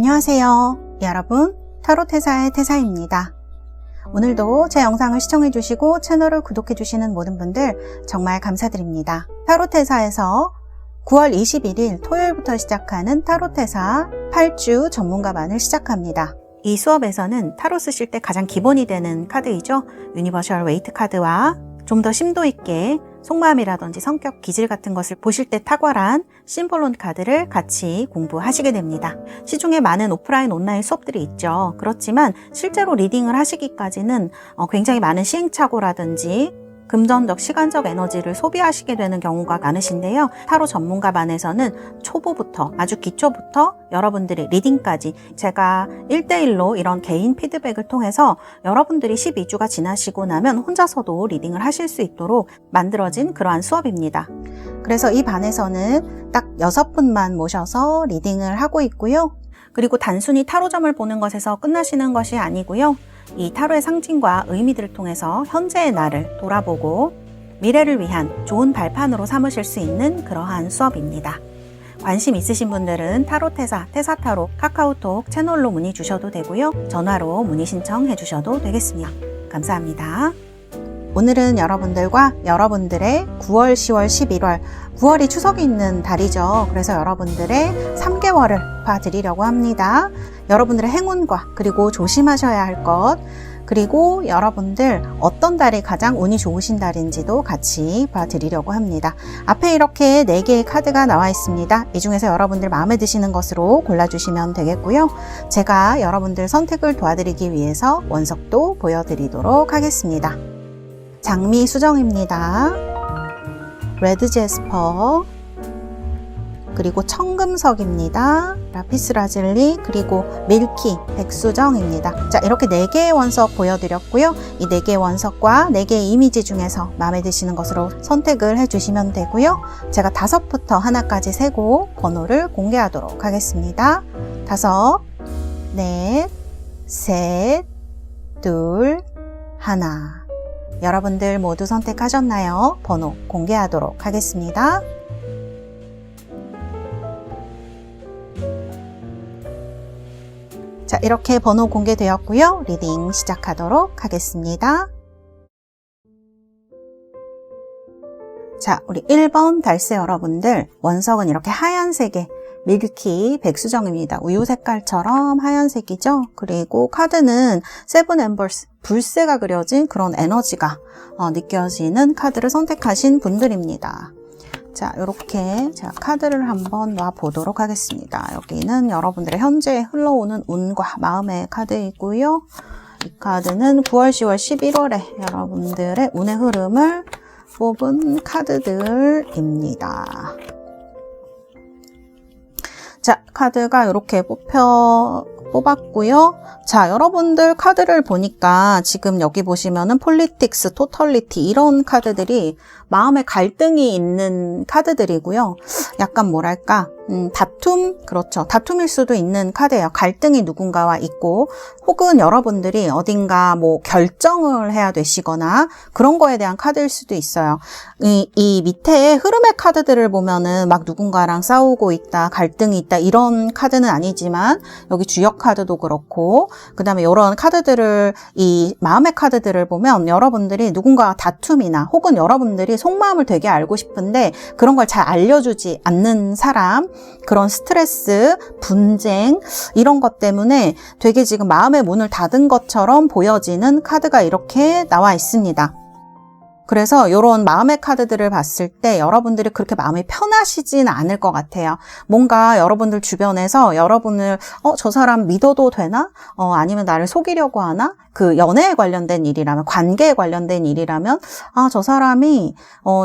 안녕하세요. 여러분, 타로테사의 태사입니다. 오늘도 제 영상을 시청해주시고 채널을 구독해주시는 모든 분들 정말 감사드립니다. 타로테사에서 9월 21일 토요일부터 시작하는 타로테사 8주 전문가반을 시작합니다. 이 수업에서는 타로 쓰실 때 가장 기본이 되는 카드이죠. 유니버셜 웨이트 카드와 좀 더 심도 있게 속마음이라든지 성격, 기질 같은 것을 보실 때 탁월한 심볼론 카드를 같이 공부하시게 됩니다. 시중에 많은 오프라인, 온라인 수업들이 있죠. 그렇지만 실제로 리딩을 하시기까지는 굉장히 많은 시행착오라든지 금전적, 시간적 에너지를 소비하시게 되는 경우가 많으신데요. 타로 전문가반에서는 초보부터, 아주 기초부터 여러분들의 리딩까지 제가 1대1로 이런 개인 피드백을 통해서 여러분들이 12주가 지나시고 나면 혼자서도 리딩을 하실 수 있도록 만들어진 그러한 수업입니다. 그래서 이 반에서는 딱 6분만 모셔서 리딩을 하고 있고요. 그리고 단순히 타로점을 보는 것에서 끝나시는 것이 아니고요. 이 타로의 상징과 의미들을 통해서 현재의 나를 돌아보고 미래를 위한 좋은 발판으로 삼으실 수 있는 그러한 수업입니다. 관심 있으신 분들은 타로테사, 테사타로 카카오톡 채널로 문의 주셔도 되고요. 전화로 문의 신청해 주셔도 되겠습니다. 감사합니다. 오늘은 여러분들과 여러분들의 9월, 10월, 11월 9월이 추석이 있는 달이죠. 그래서 여러분들의 3개월을 봐드리려고 합니다. 여러분들의 행운과 그리고 조심하셔야 할 것, 그리고 여러분들 어떤 달이 가장 운이 좋으신 달인지도 같이 봐드리려고 합니다. 앞에 이렇게 4개의 카드가 나와 있습니다. 이 중에서 여러분들 마음에 드시는 것으로 골라주시면 되겠고요. 제가 여러분들 선택을 도와드리기 위해서 원석도 보여드리도록 하겠습니다. 장미 수정입니다. 레드 제스퍼, 그리고 청금석입니다. 라피스 라즐리, 그리고 밀키, 백수정입니다. 자, 이렇게 4개의 원석 보여드렸고요. 이 4개의 원석과 4개의 이미지 중에서 마음에 드시는 것으로 선택을 해주시면 되고요. 제가 5부터 하나까지 세고 번호를 공개하도록 하겠습니다. 5, 넷, 셋, 둘, 하나. 여러분들 모두 선택하셨나요? 번호 공개하도록 하겠습니다. 자, 이렇게 번호 공개되었고요. 리딩 시작하도록 하겠습니다. 자, 우리 1번 달새 여러분들, 원석은 이렇게 하얀색의 밀키 백수정입니다. 우유 색깔처럼 하얀색이죠. 그리고 카드는 세븐 엠벌스, 불새가 그려진 그런 에너지가 느껴지는 카드를 선택하신 분들입니다. 자, 이렇게 제가 카드를 한번 놔 보도록 하겠습니다. 여기는 여러분들의 현재 흘러오는 운과 마음의 카드이고요. 이 카드는 9월, 10월, 11월에 여러분들의 운의 흐름을 뽑은 카드들입니다. 자, 카드가 이렇게 뽑았고요. 자, 여러분들 카드를 보니까 지금 여기 보시면은 폴리틱스, 토털리티 이런 카드들이 마음의 갈등이 있는 카드들이고요. 약간 뭐랄까, 다툼? 그렇죠. 다툼일 수도 있는 카드예요. 갈등이 누군가와 있고, 혹은 여러분들이 어딘가 뭐 결정을 해야 되시거나 그런 거에 대한 카드일 수도 있어요. 이 밑에 흐름의 카드들을 보면은 막 누군가랑 싸우고 있다, 갈등이 있다 이런 카드는 아니지만 여기 주역 카드도 그렇고, 그 다음에 이런 카드들을, 이 마음의 카드들을 보면 여러분들이 누군가와 다툼이나 혹은 여러분들이 속마음을 되게 알고 싶은데 그런 걸 잘 알려주지 않는 사람, 그런 스트레스, 분쟁 이런 것 때문에 되게 지금 마음의 문을 닫은 것처럼 보여지는 카드가 이렇게 나와 있습니다. 그래서 이런 마음의 카드들을 봤을 때 여러분들이 그렇게 마음이 편하시진 않을 것 같아요. 뭔가 여러분들 주변에서 여러분을 저 사람 믿어도 되나? 아니면 나를 속이려고 하나? 그 연애에 관련된 일이라면, 관계에 관련된 일이라면 저 사람이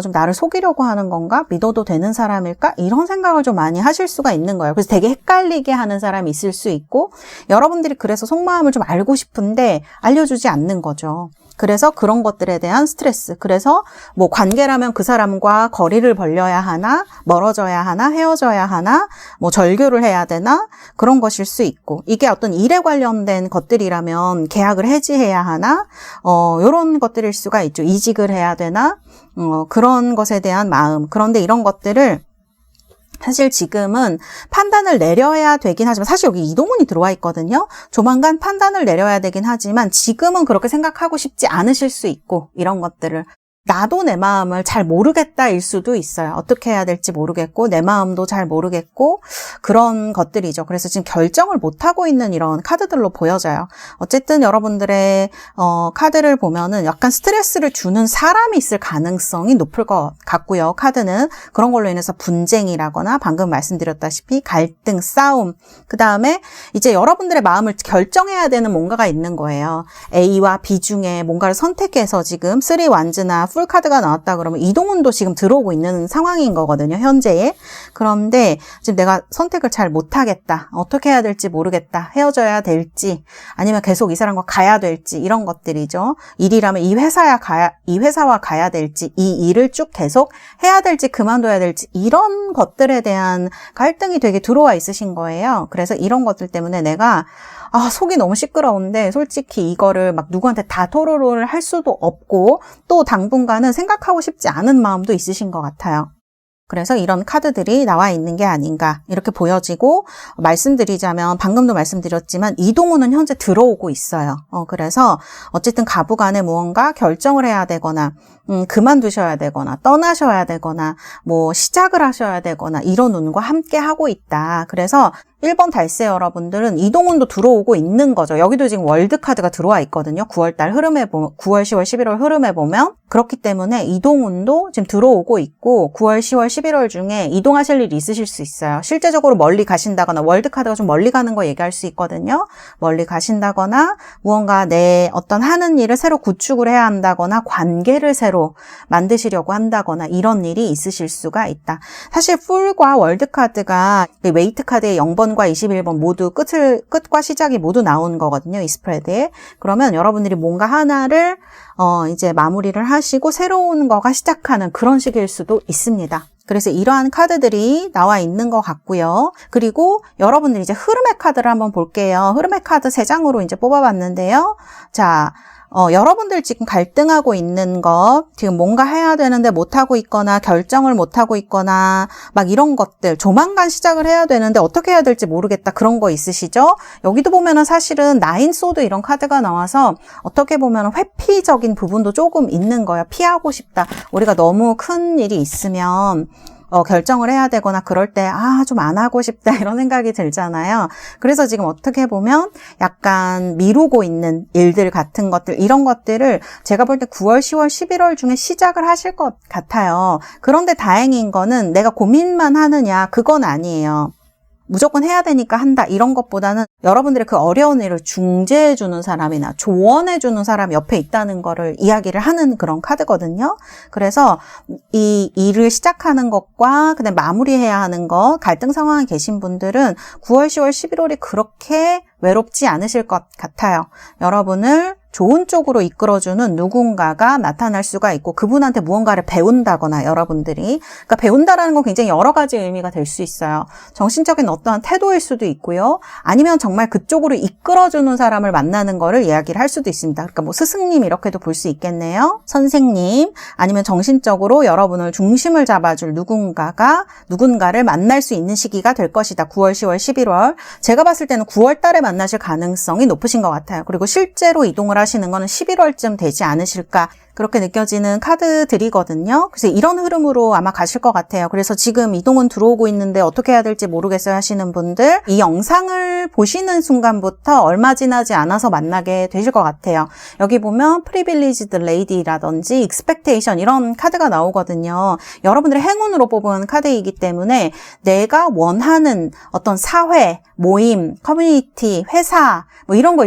좀 나를 속이려고 하는 건가? 믿어도 되는 사람일까? 이런 생각을 좀 많이 하실 수가 있는 거예요. 그래서 되게 헷갈리게 하는 사람이 있을 수 있고, 여러분들이 그래서 속마음을 좀 알고 싶은데 알려주지 않는 거죠. 그래서 그런 것들에 대한 스트레스. 그래서 뭐 관계라면 그 사람과 거리를 벌려야 하나, 멀어져야 하나, 헤어져야 하나, 뭐 절교를 해야 되나, 그런 것일 수 있고, 이게 어떤 일에 관련된 것들이라면 계약을 해지해야 하나, 이런 것들일 수가 있죠. 이직을 해야 되나, 그런 것에 대한 마음. 그런데 이런 것들을 사실 지금은 판단을 내려야 되긴 하지만 사실 여기 이동운이 들어와 있거든요. 조만간 판단을 내려야 되긴 하지만 지금은 그렇게 생각하고 싶지 않으실 수 있고 이런 것들을 나도 내 마음을 잘 모르겠다일 수도 있어요. 어떻게 해야 될지 모르겠고 내 마음도 잘 모르겠고 그런 것들이죠. 그래서 지금 결정을 못하고 있는 이런 카드들로 보여져요. 어쨌든 여러분들의 카드를 보면은 약간 스트레스를 주는 사람이 있을 가능성이 높을 것 같고요. 카드는 그런 걸로 인해서 분쟁이라거나 방금 말씀드렸다시피 갈등, 싸움, 그 다음에 이제 여러분들의 마음을 결정해야 되는 뭔가가 있는 거예요. A와 B 중에 뭔가를 선택해서 지금 3 완즈나 풀 카드가 나왔다 그러면 이동운도 지금 들어오고 있는 상황인 거거든요, 현재에. 그런데 지금 내가 선택을 잘 못하겠다. 어떻게 해야 될지 모르겠다. 헤어져야 될지 아니면 계속 이 사람과 가야 될지 이런 것들이죠. 일이라면 이 회사와 가야 될지 이 일을 쭉 계속 해야 될지 그만둬야 될지 이런 것들에 대한 갈등이 되게 들어와 있으신 거예요. 그래서 이런 것들 때문에 내가 속이 너무 시끄러운데 솔직히 이거를 막 누구한테 다 토로를 할 수도 없고 또 당분간은 생각하고 싶지 않은 마음도 있으신 것 같아요. 그래서 이런 카드들이 나와 있는 게 아닌가 이렇게 보여지고 말씀드리자면 방금도 말씀드렸지만 이동운은 현재 들어오고 있어요. 그래서 어쨌든 가부간에 무언가 결정을 해야 되거나 그만두셔야 되거나 떠나셔야 되거나 뭐 시작을 하셔야 되거나 이런 운과 함께 하고 있다. 그래서 1번 달세 여러분들은 이동운도 들어오고 있는 거죠. 여기도 지금 월드카드가 들어와 있거든요. 9월, 10월, 11월 흐름에 보면 그렇기 때문에 이동운도 지금 들어오고 있고 9월, 10월, 11월 중에 이동하실 일이 있으실 수 있어요. 실제적으로 멀리 가신다거나 월드카드가 좀 멀리 가는 거 얘기할 수 있거든요. 멀리 가신다거나 무언가 내 어떤 하는 일을 새로 구축을 해야 한다거나 관계를 새로 만드시려고 한다거나 이런 일이 있으실 수가 있다. 사실 풀과 월드카드가 웨이트 카드의 0번과 21번 모두 끝과 시작이 모두 나온 거거든요. 이 스프레드에. 그러면 여러분들이 뭔가 하나를 이제 마무리를 하시고 새로운 거가 시작하는 그런 시기일 수도 있습니다. 그래서 이러한 카드들이 나와 있는 것 같고요. 그리고 여러분들이 이제 흐름의 카드를 한번 볼게요. 흐름의 카드 3장으로 이제 뽑아봤는데요. 자, 여러분들 지금 갈등하고 있는 것, 지금 뭔가 해야 되는데 못하고 있거나 결정을 못하고 있거나 막 이런 것들, 조만간 시작을 해야 되는데 어떻게 해야 될지 모르겠다 그런 거 있으시죠? 여기도 보면은 사실은 나인 소드 이런 카드가 나와서 어떻게 보면 회피적인 부분도 조금 있는 거예요. 피하고 싶다. 우리가 너무 큰 일이 있으면 결정을 해야 되거나 그럴 때 좀 안 하고 싶다 이런 생각이 들잖아요. 그래서 지금 어떻게 보면 약간 미루고 있는 일들 같은 것들 이런 것들을 제가 볼 때 9월, 10월, 11월 중에 시작을 하실 것 같아요. 그런데 다행인 거는 내가 고민만 하느냐 그건 아니에요. 무조건 해야 되니까 한다 이런 것보다는 여러분들의 그 어려운 일을 중재해주는 사람이나 조언해주는 사람이 옆에 있다는 거를 이야기를 하는 그런 카드거든요. 그래서 이 일을 시작하는 것과 그다음에 마무리해야 하는 것 갈등 상황에 계신 분들은 9월, 10월, 11월이 그렇게 외롭지 않으실 것 같아요. 여러분을 좋은 쪽으로 이끌어주는 누군가가 나타날 수가 있고 그분한테 무언가를 배운다거나 여러분들이 그러니까 배운다라는 건 굉장히 여러 가지 의미가 될 수 있어요. 정신적인 어떠한 태도일 수도 있고요. 아니면 정말 그쪽으로 이끌어주는 사람을 만나는 거를 이야기를 할 수도 있습니다. 그러니까 뭐 스승님 이렇게도 볼 수 있겠네요. 선생님 아니면 정신적으로 여러분을 중심을 잡아줄 누군가를 만날 수 있는 시기가 될 것이다. 9월, 10월, 11월 제가 봤을 때는 9월 달에 만나실 가능성이 높으신 것 같아요. 그리고 실제로 이동을 하시는 거는 11월쯤 되지 않으실까 그렇게 느껴지는 카드들이거든요. 그래서 이런 흐름으로 아마 가실 것 같아요. 그래서 지금 이동은 들어오고 있는데 어떻게 해야 될지 모르겠어요 하시는 분들 이 영상을 보시는 순간부터 얼마 지나지 않아서 만나게 되실 것 같아요. 여기 보면 프리빌리지드 레이디라든지 익스펙테이션 이런 카드가 나오거든요. 여러분들의 행운으로 뽑은 카드이기 때문에 내가 원하는 어떤 사회, 모임, 커뮤니티, 회사 뭐 이런 거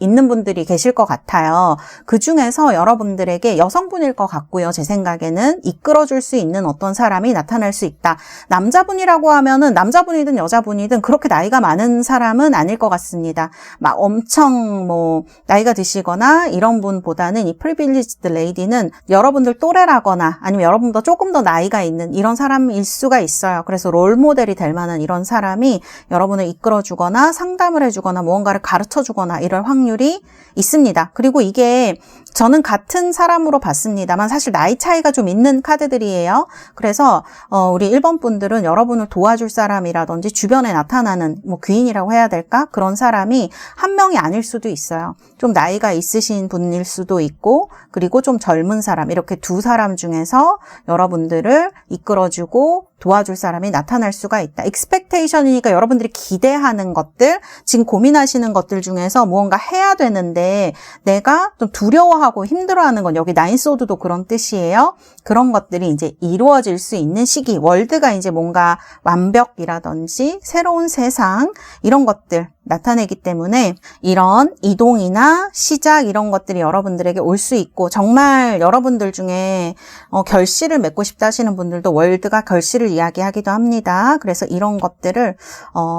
있는 분들이 계실 것 같아요. 그 중에서 여러분들에게 여성분일 것 같고요. 제 생각에는 이끌어줄 수 있는 어떤 사람이 나타날 수 있다. 남자분이라고 하면은 남자분이든 여자분이든 그렇게 나이가 많은 사람은 아닐 것 같습니다. 막 엄청 뭐 나이가 드시거나 이런 분보다는 이 프리빌리지드 레이디는 여러분들 또래라거나 아니면 여러분보다 조금 더 나이가 있는 이런 사람일 수가 있어요. 그래서 롤모델이 될 만한 이런 사람이 여러분을 이끌어주거나 상담을 해주거나 무언가를 가르쳐주거나 이럴 확률이 있습니다. 있습니다. 그리고 이게 저는 같은 사람으로 봤습니다만 사실 나이 차이가 좀 있는 카드들이에요. 그래서 우리 1번 분들은 여러분을 도와줄 사람이라든지 주변에 나타나는 뭐 귀인이라고 해야 될까? 그런 사람이 한 명이 아닐 수도 있어요. 좀 나이가 있으신 분일 수도 있고 그리고 좀 젊은 사람 이렇게 두 사람 중에서 여러분들을 이끌어주고 도와줄 사람이 나타날 수가 있다. expectation이니까 여러분들이 기대하는 것들, 지금 고민하시는 것들 중에서 무언가 해야 되는데 내가 좀 두려워하고 힘들어하는 건 여기 나인소드도 그런 뜻이에요. 그런 것들이 이제 이루어질 수 있는 시기, 월드가 이제 뭔가 완벽이라든지 새로운 세상 이런 것들 나타내기 때문에 이런 이동이나 시작 이런 것들이 여러분들에게 올 수 있고 정말 여러분들 중에 결실을 맺고 싶다 하시는 분들도 월드가 결실을 이야기하기도 합니다. 그래서 이런 것들을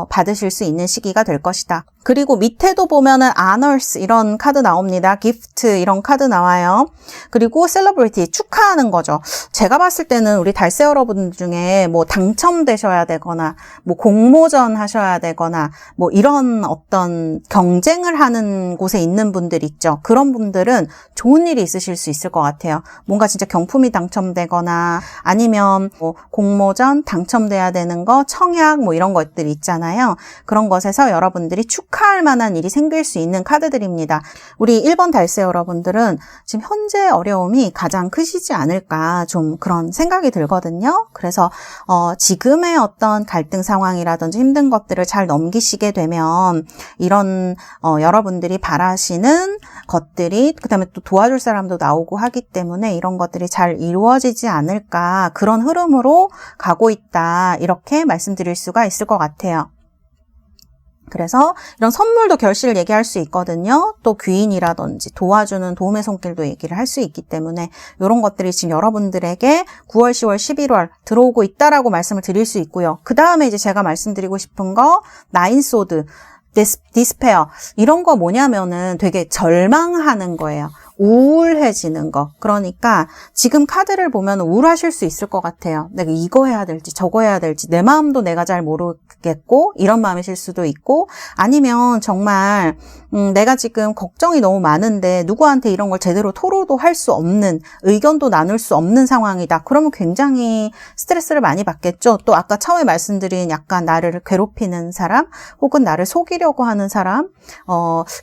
받으실 수 있는 시기가 될 것이다. 그리고 밑에도 보면은 honors 이런 카드 나옵니다. gift 이런 카드 나와요. 그리고 celebrity 축하하는 거죠. 제가 봤을 때는 우리 달세 여러분들 중에 뭐 당첨되셔야 되거나 뭐 공모전 하셔야 되거나 뭐 이런 어떤 경쟁을 하는 곳에 있는 분들 있죠. 그런 분들은 좋은 일이 있으실 수 있을 것 같아요. 뭔가 진짜 경품이 당첨되거나 아니면 뭐 공모전 당첨돼야 되는 거, 청약 뭐 이런 것들이 있잖아요. 그런 것에서 여러분들이 축하할 만한 일이 생길 수 있는 카드들입니다. 우리 1번 달세 여러분들은 지금 현재 어려움이 가장 크시지 않을까 좀 그런 생각이 들거든요. 그래서 지금의 어떤 갈등 상황이라든지 힘든 것들을 잘 넘기시게 되면 이런 여러분들이 바라시는 것들이 그다음에 또 도와줄 사람도 나오고 하기 때문에 이런 것들이 잘 이루어지지 않을까 그런 흐름으로 가고 있다 이렇게 말씀드릴 수가 있을 것 같아요. 그래서 이런 선물도 결실을 얘기할 수 있거든요. 또 귀인이라든지 도와주는 도움의 손길도 얘기를 할 수 있기 때문에 이런 것들이 지금 여러분들에게 9월, 10월, 11월 들어오고 있다라고 말씀을 드릴 수 있고요. 그 다음에 이제 제가 말씀드리고 싶은 거 나인소드, 디스페어 이런 거 뭐냐면은 되게 절망하는 거예요. 우울해지는 거. 그러니까 지금 카드를 보면 우울하실 수 있을 것 같아요. 내가 이거 해야 될지 저거 해야 될지 내 마음도 내가 잘 모르겠고 이런 마음이실 수도 있고 아니면 정말 내가 지금 걱정이 너무 많은데 누구한테 이런 걸 제대로 토로도 할 수 없는 의견도 나눌 수 없는 상황이다. 그러면 굉장히 스트레스를 많이 받겠죠. 또 아까 처음에 말씀드린 약간 나를 괴롭히는 사람 혹은 나를 속이려고 하는 사람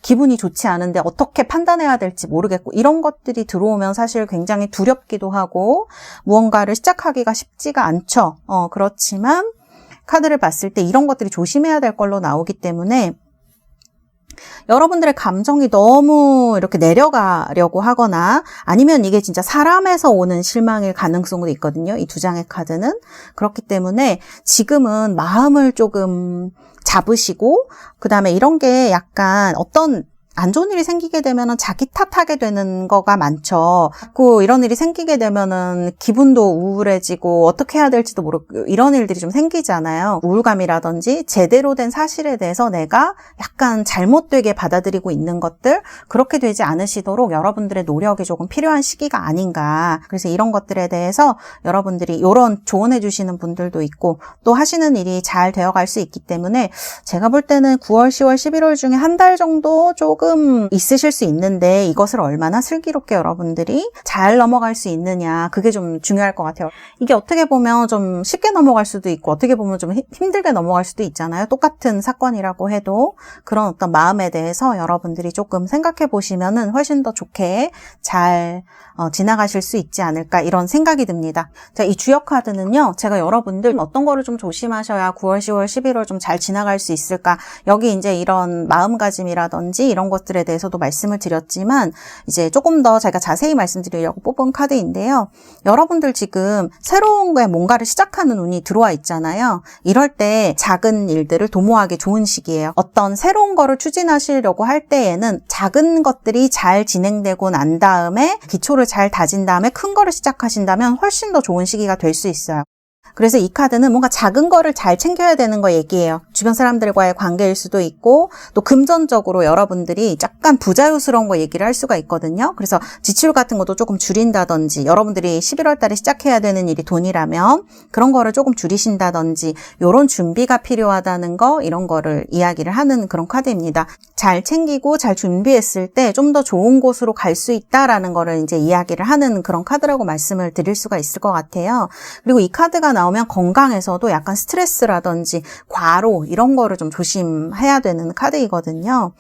기분이 좋지 않은데 어떻게 판단해야 될지 모르겠고 이런 것들이 들어오면 사실 굉장히 두렵기도 하고 무언가를 시작하기가 쉽지가 않죠. 그렇지만 카드를 봤을 때 이런 것들이 조심해야 될 걸로 나오기 때문에 여러분들의 감정이 너무 이렇게 내려가려고 하거나 아니면 이게 진짜 사람에서 오는 실망일 가능성도 있거든요. 이 두 장의 카드는. 그렇기 때문에 지금은 마음을 조금 잡으시고 그다음에 이런 게 약간 어떤 안 좋은 일이 생기게 되면은 자기 탓하게 되는 거가 많죠. 그 이런 일이 생기게 되면은 기분도 우울해지고 어떻게 해야 될지도 모르고 이런 일들이 좀 생기잖아요. 우울감이라든지 제대로 된 사실에 대해서 내가 약간 잘못되게 받아들이고 있는 것들 그렇게 되지 않으시도록 여러분들의 노력이 조금 필요한 시기가 아닌가. 그래서 이런 것들에 대해서 여러분들이 이런 조언해 주시는 분들도 있고 또 하시는 일이 잘 되어갈 수 있기 때문에 제가 볼 때는 9월, 10월, 11월 중에 한 달 정도 조금 있으실 수 있는데 이것을 얼마나 슬기롭게 여러분들이 잘 넘어갈 수 있느냐 그게 좀 중요할 것 같아요. 이게 어떻게 보면 좀 쉽게 넘어갈 수도 있고 어떻게 보면 좀 힘들게 넘어갈 수도 있잖아요. 똑같은 사건이라고 해도 그런 어떤 마음에 대해서 여러분들이 조금 생각해 보시면은 훨씬 더 좋게 잘 지나가실 수 있지 않을까 이런 생각이 듭니다. 자, 이 주역 카드는요. 제가 여러분들 어떤 거를 좀 조심하셔야 9월, 10월, 11월 좀 잘 지나갈 수 있을까 여기 이제 이런 마음가짐이라든지 이런 것들에 대해서도 말씀을 드렸지만 이제 조금 더 제가 자세히 말씀드리려고 뽑은 카드인데요. 여러분들 지금 새로운 거에 뭔가를 시작하는 운이 들어와 있잖아요. 이럴 때 작은 일들을 도모하기 좋은 시기예요. 어떤 새로운 거를 추진하시려고 할 때에는 작은 것들이 잘 진행되고 난 다음에 기초를 잘 다진 다음에 큰 거를 시작하신다면 훨씬 더 좋은 시기가 될 수 있어요. 그래서 이 카드는 뭔가 작은 거를 잘 챙겨야 되는 거 얘기예요. 주변 사람들과의 관계일 수도 있고 또 금전적으로 여러분들이 약간 부자유스러운 거 얘기를 할 수가 있거든요. 그래서 지출 같은 것도 조금 줄인다든지 여러분들이 11월 달에 시작해야 되는 일이 돈이라면 그런 거를 조금 줄이신다든지 이런 준비가 필요하다는 거 이런 거를 이야기를 하는 그런 카드입니다. 잘 챙기고 잘 준비했을 때 좀 더 좋은 곳으로 갈 수 있다라는 거를 이제 이야기를 하는 그런 카드라고 말씀을 드릴 수가 있을 것 같아요. 그리고 이 카드가 나오면 건강에서도 약간 스트레스라든지 과로 이런 거를 좀 조심해야 되는 카드이거든요.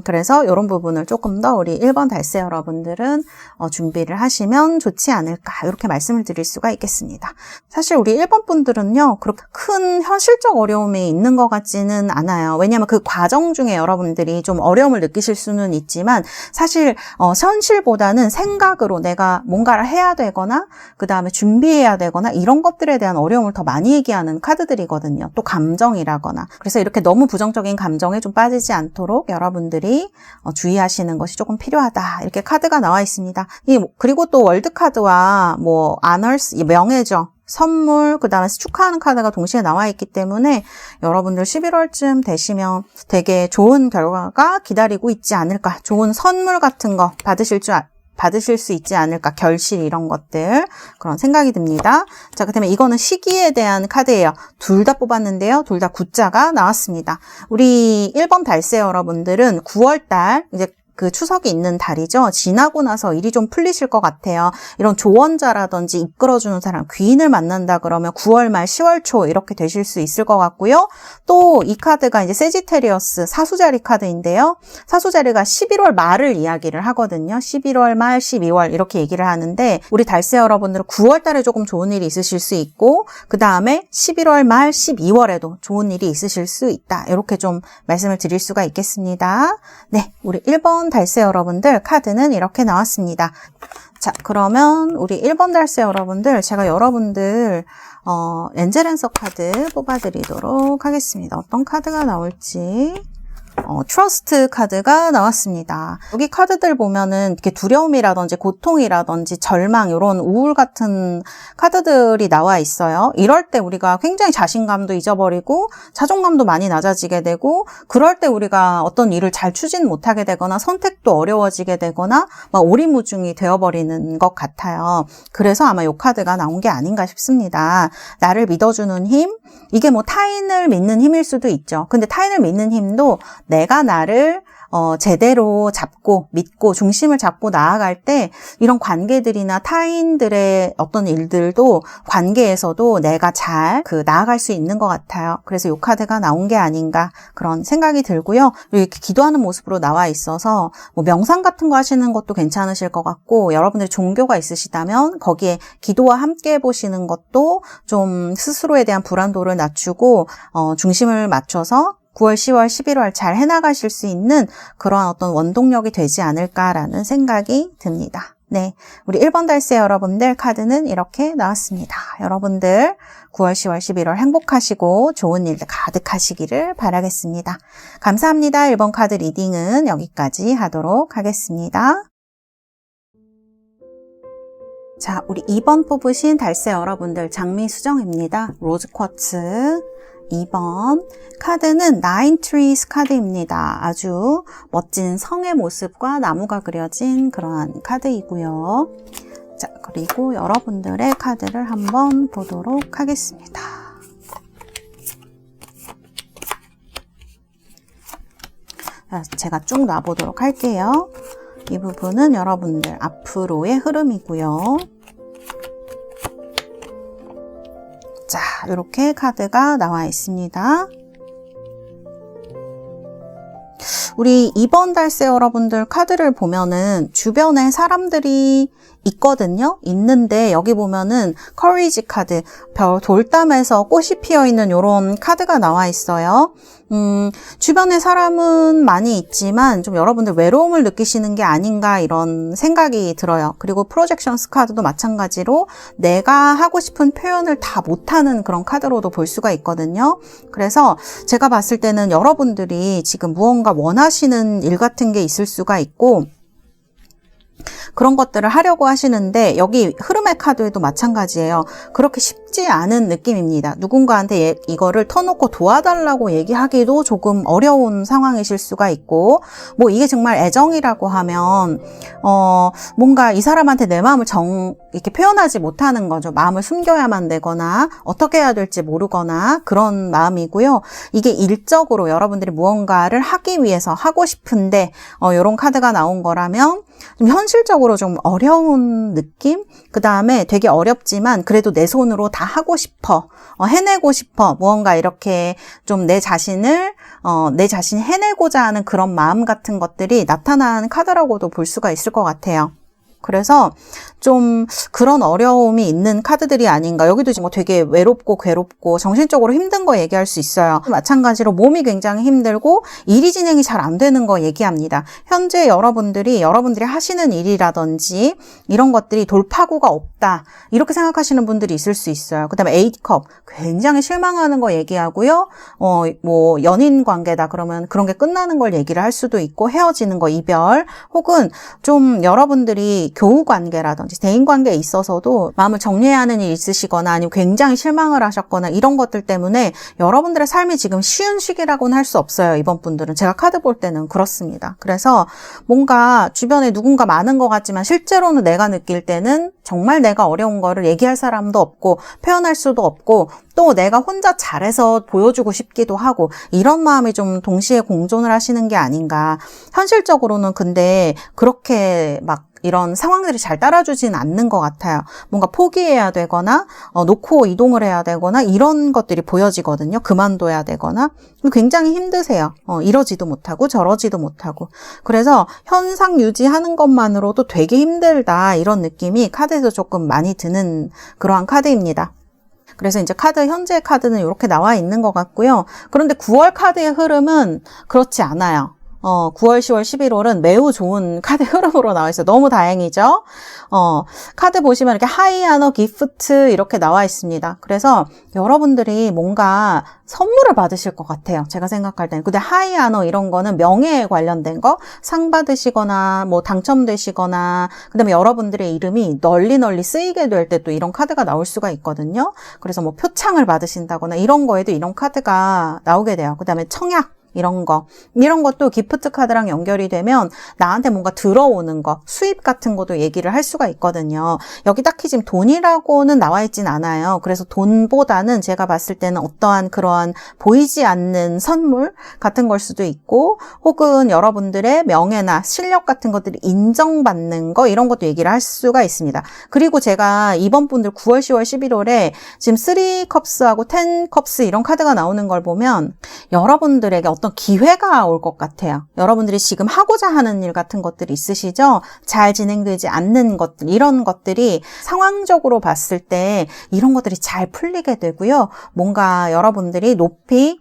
그래서 이런 부분을 조금 더 우리 1번 달세 여러분들은 준비를 하시면 좋지 않을까 이렇게 말씀을 드릴 수가 있겠습니다. 사실 우리 1번 분들은요 그렇게 큰 현실적 어려움이 있는 것 같지는 않아요. 왜냐하면 그 과정 중에 여러분들이 좀 어려움을 느끼실 수는 있지만 사실 현실보다는 생각으로 내가 뭔가를 해야 되거나 그 다음에 준비해야 되거나 이런 것들에 대한 어려움을 더 많이 얘기하는 카드들이거든요. 또 감정이라거나 그래서 이렇게 너무 부정적인 감정에 좀 빠지지 않도록 여러분들이 주의하시는 것이 조금 필요하다. 이렇게 카드가 나와 있습니다. 그리고 또 월드카드와 뭐 아너스, 명예죠. 선물, 그 다음에 축하하는 카드가 동시에 나와 있기 때문에 여러분들 11월쯤 되시면 되게 좋은 결과가 기다리고 있지 않을까. 좋은 선물 같은 거 받으실 수 있지 않을까. 결실 이런 것들 그런 생각이 듭니다. 자, 그다음에 이거는 시기에 대한 카드예요. 둘 다 뽑았는데요. 둘 다 구자가 나왔습니다. 우리 1번 달세 여러분들은 9월달 이제 그 추석이 있는 달이죠. 지나고 나서 일이 좀 풀리실 것 같아요. 이런 조언자라든지 이끌어주는 사람, 귀인을 만난다 그러면 9월 말 10월 초 이렇게 되실 수 있을 것 같고요. 또 이 카드가 이제 세지테리어스 사수자리 카드인데요. 사수자리가 11월 말을 이야기를 하거든요. 11월 말, 12월 이렇게 얘기를 하는데 우리 달세 여러분들은 9월 달에 조금 좋은 일이 있으실 수 있고 그 다음에 11월 말, 12월에도 좋은 일이 있으실 수 있다. 이렇게 좀 말씀을 드릴 수가 있겠습니다. 네, 우리 1번 달세 여러분들 카드는 이렇게 나왔습니다. 자, 그러면 우리 1번 달세 여러분들 제가 여러분들 엔젤 앤서 카드 뽑아드리도록 하겠습니다. 어떤 카드가 나올지 트러스트 카드가 나왔습니다. 여기 카드들 보면은 이렇게 두려움이라든지 고통이라든지 절망 이런 우울 같은 카드들이 나와 있어요. 이럴 때 우리가 굉장히 자신감도 잊어버리고 자존감도 많이 낮아지게 되고 그럴 때 우리가 어떤 일을 잘 추진 못하게 되거나 선택도 어려워지게 되거나 막 오리무중이 되어버리는 것 같아요. 그래서 아마 이 카드가 나온 게 아닌가 싶습니다. 나를 믿어주는 힘, 이게 뭐 타인을 믿는 힘일 수도 있죠. 근데 타인을 믿는 힘도 내가 나를 제대로 잡고 믿고 중심을 잡고 나아갈 때 이런 관계들이나 타인들의 어떤 일들도 관계에서도 내가 잘 나아갈 수 있는 것 같아요. 그래서 이 카드가 나온 게 아닌가 그런 생각이 들고요. 이렇게 기도하는 모습으로 나와 있어서 뭐 명상 같은 거 하시는 것도 괜찮으실 것 같고 여러분들이 종교가 있으시다면 거기에 기도와 함께 해보시는 것도 좀 스스로에 대한 불안도를 낮추고 중심을 맞춰서 9월, 10월, 11월 잘 해나가실 수 있는 그런 어떤 원동력이 되지 않을까라는 생각이 듭니다. 네, 우리 1번 달세 여러분들 카드는 이렇게 나왔습니다. 여러분들 9월, 10월, 11월 행복하시고 좋은 일들 가득하시기를 바라겠습니다. 감사합니다. 1번 카드 리딩은 여기까지 하도록 하겠습니다. 자, 우리 2번 뽑으신 달세 여러분들 장미수정입니다. 로즈 쿼츠 2번 카드는 나인 트리스 카드입니다. 아주 멋진 성의 모습과 나무가 그려진 그러한 카드이고요. 자, 그리고 여러분들의 카드를 한번 보도록 하겠습니다. 자, 제가 쭉 놔보도록 할게요. 이 부분은 여러분들 앞으로의 흐름이고요. 자, 이렇게 카드가 나와 있습니다. 우리 2번 달세 여러분들 카드를 보면은 주변에 사람들이 있거든요. 있는데 여기 보면은 커리지 카드, 돌담에서 꽃이 피어있는 이런 카드가 나와 있어요. 주변에 사람은 많이 있지만 좀 여러분들 외로움을 느끼시는 게 아닌가 이런 생각이 들어요. 그리고 프로젝션스 카드도 마찬가지로 내가 하고 싶은 표현을 다 못하는 그런 카드로도 볼 수가 있거든요. 그래서 제가 봤을 때는 여러분들이 지금 무언가 원하시는 일 같은 게 있을 수가 있고 그런 것들을 하려고 하시는데 여기 흐름의 카드에도 마찬가지예요. 그렇게 쉽지 않은 느낌입니다. 누군가한테 이거를 터놓고 도와달라고 얘기하기도 조금 어려운 상황이실 수가 있고, 뭐 이게 정말 애정이라고 하면 뭔가 이 사람한테 내 마음을 이렇게 표현하지 못하는 거죠. 마음을 숨겨야만 되거나 어떻게 해야 될지 모르거나 그런 마음이고요. 이게 일적으로 여러분들이 무언가를 하기 위해서 하고 싶은데 이런 카드가 나온 거라면 좀 현실적으로 좀 어려운 느낌? 그 다음에 되게 어렵지만 그래도 내 손으로 다 하고 싶어, 해내고 싶어, 무언가 이렇게 좀 내 자신이 해내고자 하는 그런 마음 같은 것들이 나타난 카드라고도 볼 수가 있을 것 같아요. 그래서 좀 그런 어려움이 있는 카드들이 아닌가. 여기도 뭐 되게 외롭고 괴롭고 정신적으로 힘든 거 얘기할 수 있어요. 마찬가지로 몸이 굉장히 힘들고 일이 진행이 잘 안 되는 거 얘기합니다. 현재 여러분들이 하시는 일이라든지 이런 것들이 돌파구가 없다, 이렇게 생각하시는 분들이 있을 수 있어요. 그 다음에 8컵, 굉장히 실망하는 거 얘기하고요. 뭐 연인 관계다 그러면 그런 게 끝나는 걸 얘기를 할 수도 있고, 헤어지는 거, 이별, 혹은 좀 여러분들이 교우 관계라든지 대인 관계에 있어서도 마음을 정리해야 하는 일이 있으시거나 아니면 굉장히 실망을 하셨거나 이런 것들 때문에 여러분들의 삶이 지금 쉬운 시기라고는 할 수 없어요. 이번 분들은 제가 카드 볼 때는 그렇습니다. 그래서 뭔가 주변에 누군가 많은 것 같지만 실제로는 내가 느낄 때는 정말 내가 어려운 거를 얘기할 사람도 없고 표현할 수도 없고, 또 내가 혼자 잘해서 보여주고 싶기도 하고, 이런 마음이 좀 동시에 공존을 하시는 게 아닌가. 현실적으로는 근데 그렇게 막 이런 상황들이 잘 따라주진 않는 것 같아요. 뭔가 포기해야 되거나 놓고 이동을 해야 되거나 이런 것들이 보여지거든요. 그만둬야 되거나. 굉장히 힘드세요. 이러지도 못하고 저러지도 못하고. 그래서 현상 유지하는 것만으로도 되게 힘들다, 이런 느낌이 카드에서 조금 많이 드는 그러한 카드입니다. 그래서 이제 현재 카드는 이렇게 나와 있는 것 같고요. 그런데 9월 카드의 흐름은 그렇지 않아요. 9월, 10월, 11월은 매우 좋은 카드 흐름으로 나와 있어요. 너무 다행이죠? 카드 보시면 이렇게 하이아너 기프트 이렇게 나와 있습니다. 그래서 여러분들이 뭔가 선물을 받으실 것 같아요. 제가 생각할 때는. 근데 하이아너 이런 거는 명예에 관련된 거, 상 받으시거나 뭐 당첨되시거나, 그다음에 여러분들의 이름이 널리 쓰이게 될 때 또 이런 카드가 나올 수가 있거든요. 그래서 뭐 표창을 받으신다거나 이런 거에도 이런 카드가 나오게 돼요. 그다음에 청약, 이런 것도 기프트 카드랑 연결이 되면 나한테 뭔가 들어오는 거, 수입 같은 것도 얘기를 할 수가 있거든요. 여기 딱히 지금 돈이라고는 나와 있진 않아요. 그래서 돈보다는 제가 봤을 때는 어떠한 그러한 보이지 않는 선물 같은 걸 수도 있고, 혹은 여러분들의 명예나 실력 같은 것들이 인정받는 거, 이런 것도 얘기를 할 수가 있습니다. 그리고 제가 이번 분들 9월, 10월, 11월에 지금 3컵스하고 10컵스 이런 카드가 나오는 걸 보면 여러분들에게 어떤 기회가 올 것 같아요. 여러분들이 지금 하고자 하는 일 같은 것들이 있으시죠? 잘 진행되지 않는 것들, 이런 것들이 상황적으로 봤을 때 이런 것들이 잘 풀리게 되고요. 뭔가 여러분들이 높이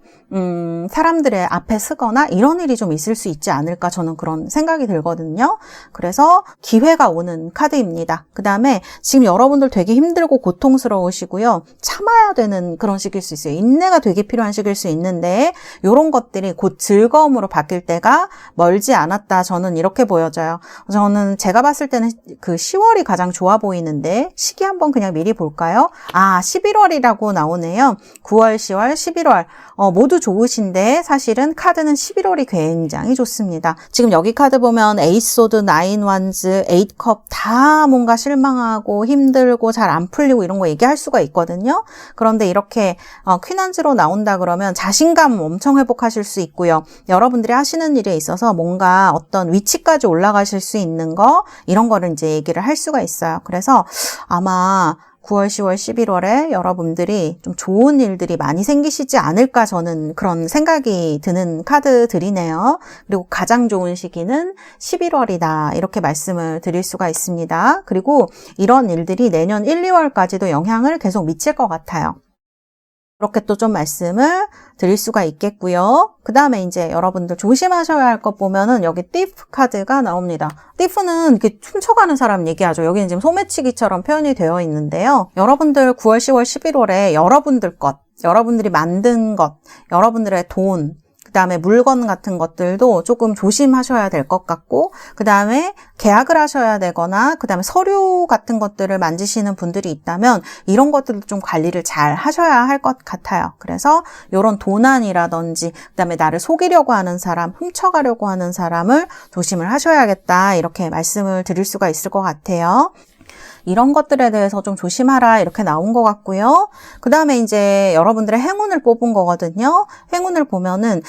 사람들의 앞에 서거나 이런 일이 좀 있을 수 있지 않을까, 저는 그런 생각이 들거든요. 그래서 기회가 오는 카드입니다. 그 다음에 지금 여러분들 되게 힘들고 고통스러우시고요. 참아야 되는 그런 시기일 수 있어요. 인내가 되게 필요한 시기일 수 있는데 이런 것들이 곧 즐거움으로 바뀔 때가 멀지 않았다, 저는 이렇게 보여져요. 저는 제가 봤을 때는 그 10월이 가장 좋아 보이는데 시기 한번 그냥 미리 볼까요? 11월이라고 나오네요. 9월, 10월, 11월 모두 좋으신데 사실은 카드는 11월이 굉장히 좋습니다. 지금 여기 카드 보면 에이스 소드, 나인 완즈, 8컵 다 뭔가 실망하고 힘들고 잘 안 풀리고 이런 거 얘기할 수가 있거든요. 그런데 이렇게 퀸 완즈로 나온다 그러면 자신감 엄청 회복하실 수 있고요. 여러분들이 하시는 일에 있어서 뭔가 어떤 위치까지 올라가실 수 있는 거, 이런 거를 이제 얘기를 할 수가 있어요. 그래서 아마 9월, 10월, 11월에 여러분들이 좀 좋은 일들이 많이 생기시지 않을까, 저는 그런 생각이 드는 카드들이네요. 그리고 가장 좋은 시기는 11월이다, 이렇게 말씀을 드릴 수가 있습니다. 그리고 이런 일들이 내년 1, 2월까지도 영향을 계속 미칠 것 같아요. 그렇게 또 좀 말씀을 드릴 수가 있겠고요. 그 다음에 이제 여러분들 조심하셔야 할 것 보면은 여기 띠프 카드가 나옵니다. 띠프는 이렇게 훔쳐가는 사람 얘기하죠. 여기는 지금 소매치기처럼 표현이 되어 있는데요. 여러분들 9월, 10월, 11월에 여러분들 것, 여러분들이 만든 것, 여러분들의 돈, 그다음에 물건 같은 것들도 조금 조심하셔야 될 것 같고, 그다음에 계약을 하셔야 되거나 그다음에 서류 같은 것들을 만지시는 분들이 있다면 이런 것들도 좀 관리를 잘 하셔야 할 것 같아요. 그래서 이런 도난이라든지 그다음에 나를 속이려고 하는 사람, 훔쳐가려고 하는 사람을 조심을 하셔야겠다, 이렇게 말씀을 드릴 수가 있을 것 같아요. 이런 것들에 대해서 좀 조심하라, 이렇게 나온 것 같고요. 그 다음에 이제 여러분들의 행운을 뽑은 거거든요. 행운을 보면은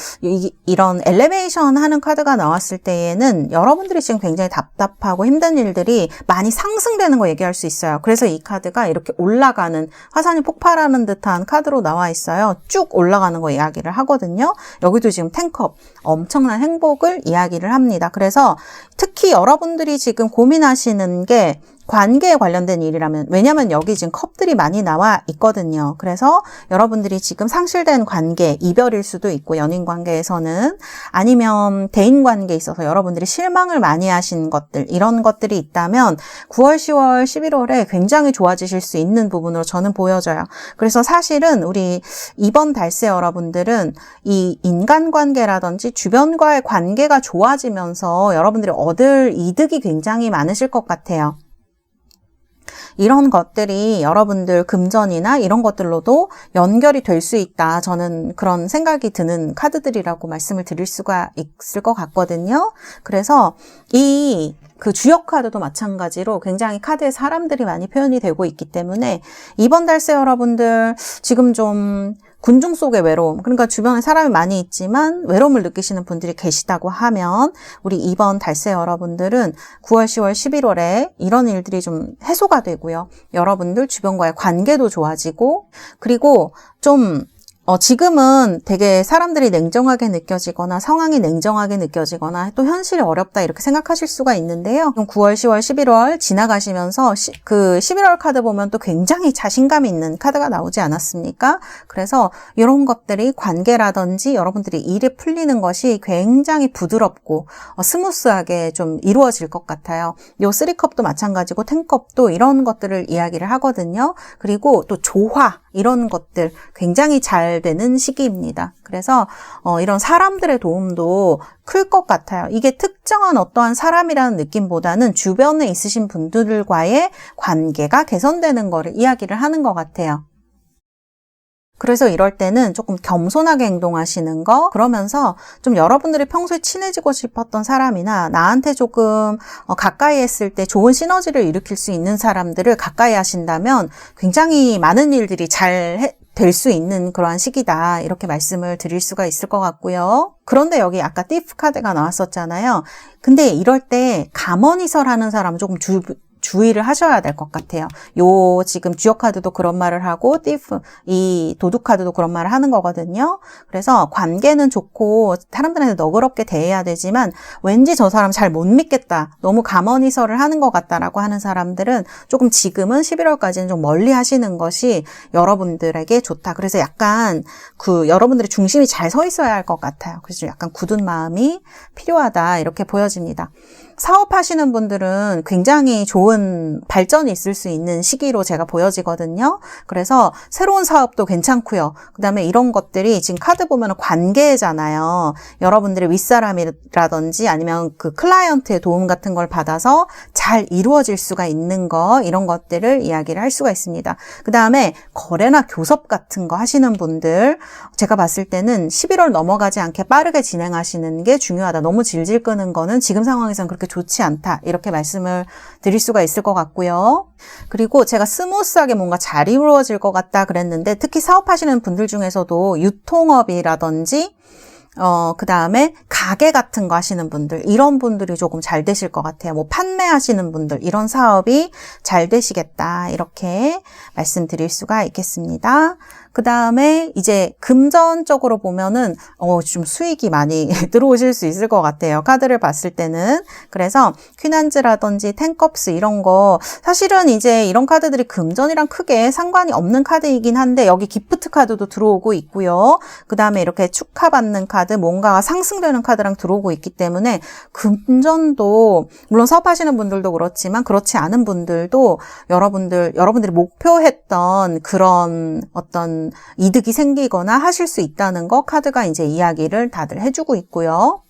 이런 엘리베이션 하는 카드가 나왔을 때에는 여러분들이 지금 굉장히 답답하고 힘든 일들이 많이 상승되는 거 얘기할 수 있어요. 그래서 이 카드가 이렇게 올라가는, 화산이 폭발하는 듯한 카드로 나와 있어요. 쭉 올라가는 거 이야기를 하거든요. 여기도 지금 10컵, 엄청난 행복을 이야기를 합니다. 그래서 특히 여러분들이 지금 고민하시는 게 관계에 관련된 일이라면, 왜냐면 여기 지금 컵들이 많이 나와 있거든요. 그래서 여러분들이 지금 상실된 관계, 이별일 수도 있고, 연인 관계에서는, 아니면 대인 관계에 있어서 여러분들이 실망을 많이 하신 것들, 이런 것들이 있다면 9월, 10월, 11월에 굉장히 좋아지실 수 있는 부분으로 저는 보여져요. 그래서 사실은 우리 이번 달새 여러분들은 이 인간관계라든지 주변과의 관계가 좋아지면서 여러분들이 얻을 이득이 굉장히 많으실 것 같아요. 이런 것들이 여러분들 금전이나 이런 것들로도 연결이 될 수 있다, 저는 그런 생각이 드는 카드들이라고 말씀을 드릴 수가 있을 것 같거든요. 그래서 그 주역 카드도 마찬가지로 굉장히 카드에 사람들이 많이 표현이 되고 있기 때문에 이번 달새 여러분들 지금 좀 군중 속의 외로움, 그러니까 주변에 사람이 많이 있지만 외로움을 느끼시는 분들이 계시다고 하면 우리 이번 달새 여러분들은 9월, 10월, 11월에 이런 일들이 좀 해소가 되고요. 여러분들 주변과의 관계도 좋아지고, 그리고 좀 지금은 되게 사람들이 냉정하게 느껴지거나 상황이 냉정하게 느껴지거나 또 현실이 어렵다, 이렇게 생각하실 수가 있는데요. 9월, 10월, 11월 지나가시면서 그 11월 카드 보면 또 굉장히 자신감 있는 카드가 나오지 않았습니까? 그래서 이런 것들이 관계라든지 여러분들이 일이 풀리는 것이 굉장히 부드럽고 스무스하게 좀 이루어질 것 같아요. 요 3컵도 마찬가지고 10컵도 이런 것들을 이야기를 하거든요. 그리고 또 조화, 이런 것들 굉장히 잘 되는 시기입니다. 그래서 이런 사람들의 도움도 클 것 같아요. 이게 특정한 어떠한 사람이라는 느낌보다는 주변에 있으신 분들과의 관계가 개선되는 거를 이야기를 하는 것 같아요. 그래서 이럴 때는 조금 겸손하게 행동하시는 거, 그러면서 좀 여러분들이 평소에 친해지고 싶었던 사람이나 나한테 조금 가까이 했을 때 좋은 시너지를 일으킬 수 있는 사람들을 가까이 하신다면 굉장히 많은 일들이 잘 될 수 있는 그러한 시기다, 이렇게 말씀을 드릴 수가 있을 것 같고요. 그런데 여기 아까 띠프 카드가 나왔었잖아요. 근데 이럴 때 가머니설 하는 사람은 조금 주의를 하셔야 될 것 같아요. 지금 주역 카드도 그런 말을 하고 이 도둑 카드도 그런 말을 하는 거거든요. 그래서 관계는 좋고 사람들한테 너그럽게 대해야 되지만 왠지 저 사람 잘 못 믿겠다, 너무 가머니설을 하는 것 같다라고 하는 사람들은 조금 지금은 11월까지는 좀 멀리 하시는 것이 여러분들에게 좋다. 그래서 약간 여러분들의 중심이 잘 서 있어야 할 것 같아요. 그래서 약간 굳은 마음이 필요하다, 이렇게 보여집니다. 사업하시는 분들은 굉장히 좋은 발전이 있을 수 있는 시기로 제가 보여지거든요. 그래서 새로운 사업도 괜찮고요. 그다음에 이런 것들이 지금 카드 보면 관계잖아요. 여러분들의 윗사람이라든지 아니면 그 클라이언트의 도움 같은 걸 받아서 잘 이루어질 수가 있는 거, 이런 것들을 이야기를 할 수가 있습니다. 그다음에 거래나 교섭 같은 거 하시는 분들, 제가 봤을 때는 11월 넘어가지 않게 빠르게 진행하시는 게 중요하다. 너무 질질 끄는 거는 지금 상황에서는 그렇게 좋지 않다, 이렇게 말씀을 드릴 수가 있을 것 같고요. 그리고 제가 스무스하게 뭔가 잘 이루어질 것 같다 그랬는데, 특히 사업하시는 분들 중에서도 유통업이라든지 그 다음에 가게 같은 거 하시는 분들, 이런 분들이 조금 잘 되실 것 같아요. 뭐 판매하시는 분들, 이런 사업이 잘 되시겠다, 이렇게 말씀드릴 수가 있겠습니다. 그 다음에 이제 금전 쪽으로 보면은 좀 수익이 많이 들어오실 수 있을 것 같아요. 카드를 봤을 때는. 그래서 퀸한즈라든지 텐컵스 이런 거, 사실은 이제 이런 카드들이 금전이랑 크게 상관이 없는 카드이긴 한데 여기 기프트 카드도 들어오고 있고요. 그 다음에 이렇게 축하받는 카드, 뭔가가 상승되는 카드랑 들어오고 있기 때문에 금전도, 물론 사업하시는 분들도 그렇지만 그렇지 않은 분들도 여러분들이 목표했던 그런 어떤 어떤 이득이 생기거나 하실 수 있다는 거 카드가 이제 이야기를 다들 해주고 있고요.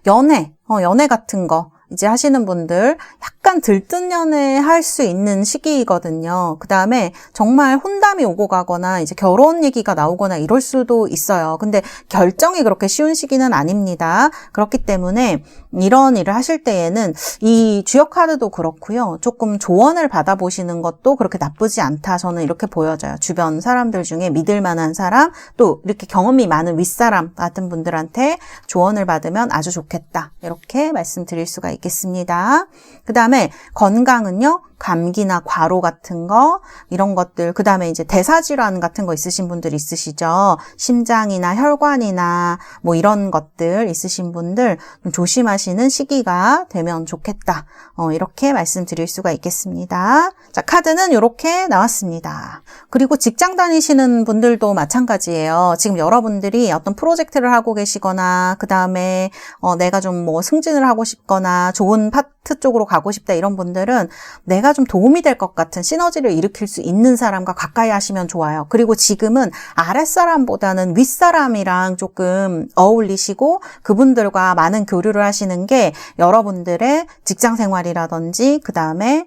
연애 같은 거 이제 하시는 분들 약간 들뜬 연애 할 수 있는 시기이거든요. 그 다음에 정말 혼담이 오고 가거나 이제 결혼 얘기가 나오거나 이럴 수도 있어요. 근데 결정이 그렇게 쉬운 시기는 아닙니다. 그렇기 때문에 이런 일을 하실 때에는 이 주역 카드도 그렇고요. 조금 조언을 받아보시는 것도 그렇게 나쁘지 않다. 저는 이렇게 보여져요. 주변 사람들 중에 믿을 만한 사람, 또 이렇게 경험이 많은 윗사람 같은 분들한테 조언을 받으면 아주 좋겠다. 이렇게 말씀드릴 수가 있겠습니다. 그 다음에 건강은요. 감기나 과로 같은 거 이런 것들 그 다음에 이제 대사질환 같은 거 있으신 분들 있으시죠. 심장이나 혈관이나 뭐 이런 것들 있으신 분들 좀 조심하시는 시기가 되면 좋겠다. 이렇게 말씀드릴 수가 있겠습니다. 자, 카드는 이렇게 나왔습니다. 그리고 직장 다니시는 분들도 마찬가지예요. 지금 여러분들이 어떤 프로젝트를 하고 계시거나 그 다음에 내가 좀 뭐 승진을 하고 싶거나 좋은 파트 쪽으로 가고 싶다 이런 분들은 내가 좀 도움이 될 것 같은 시너지를 일으킬 수 있는 사람과 가까이 하시면 좋아요. 그리고 지금은 아랫사람보다는 윗사람이랑 조금 어울리시고 그분들과 많은 교류를 하시는 게 여러분들의 직장생활이라든지 그 다음에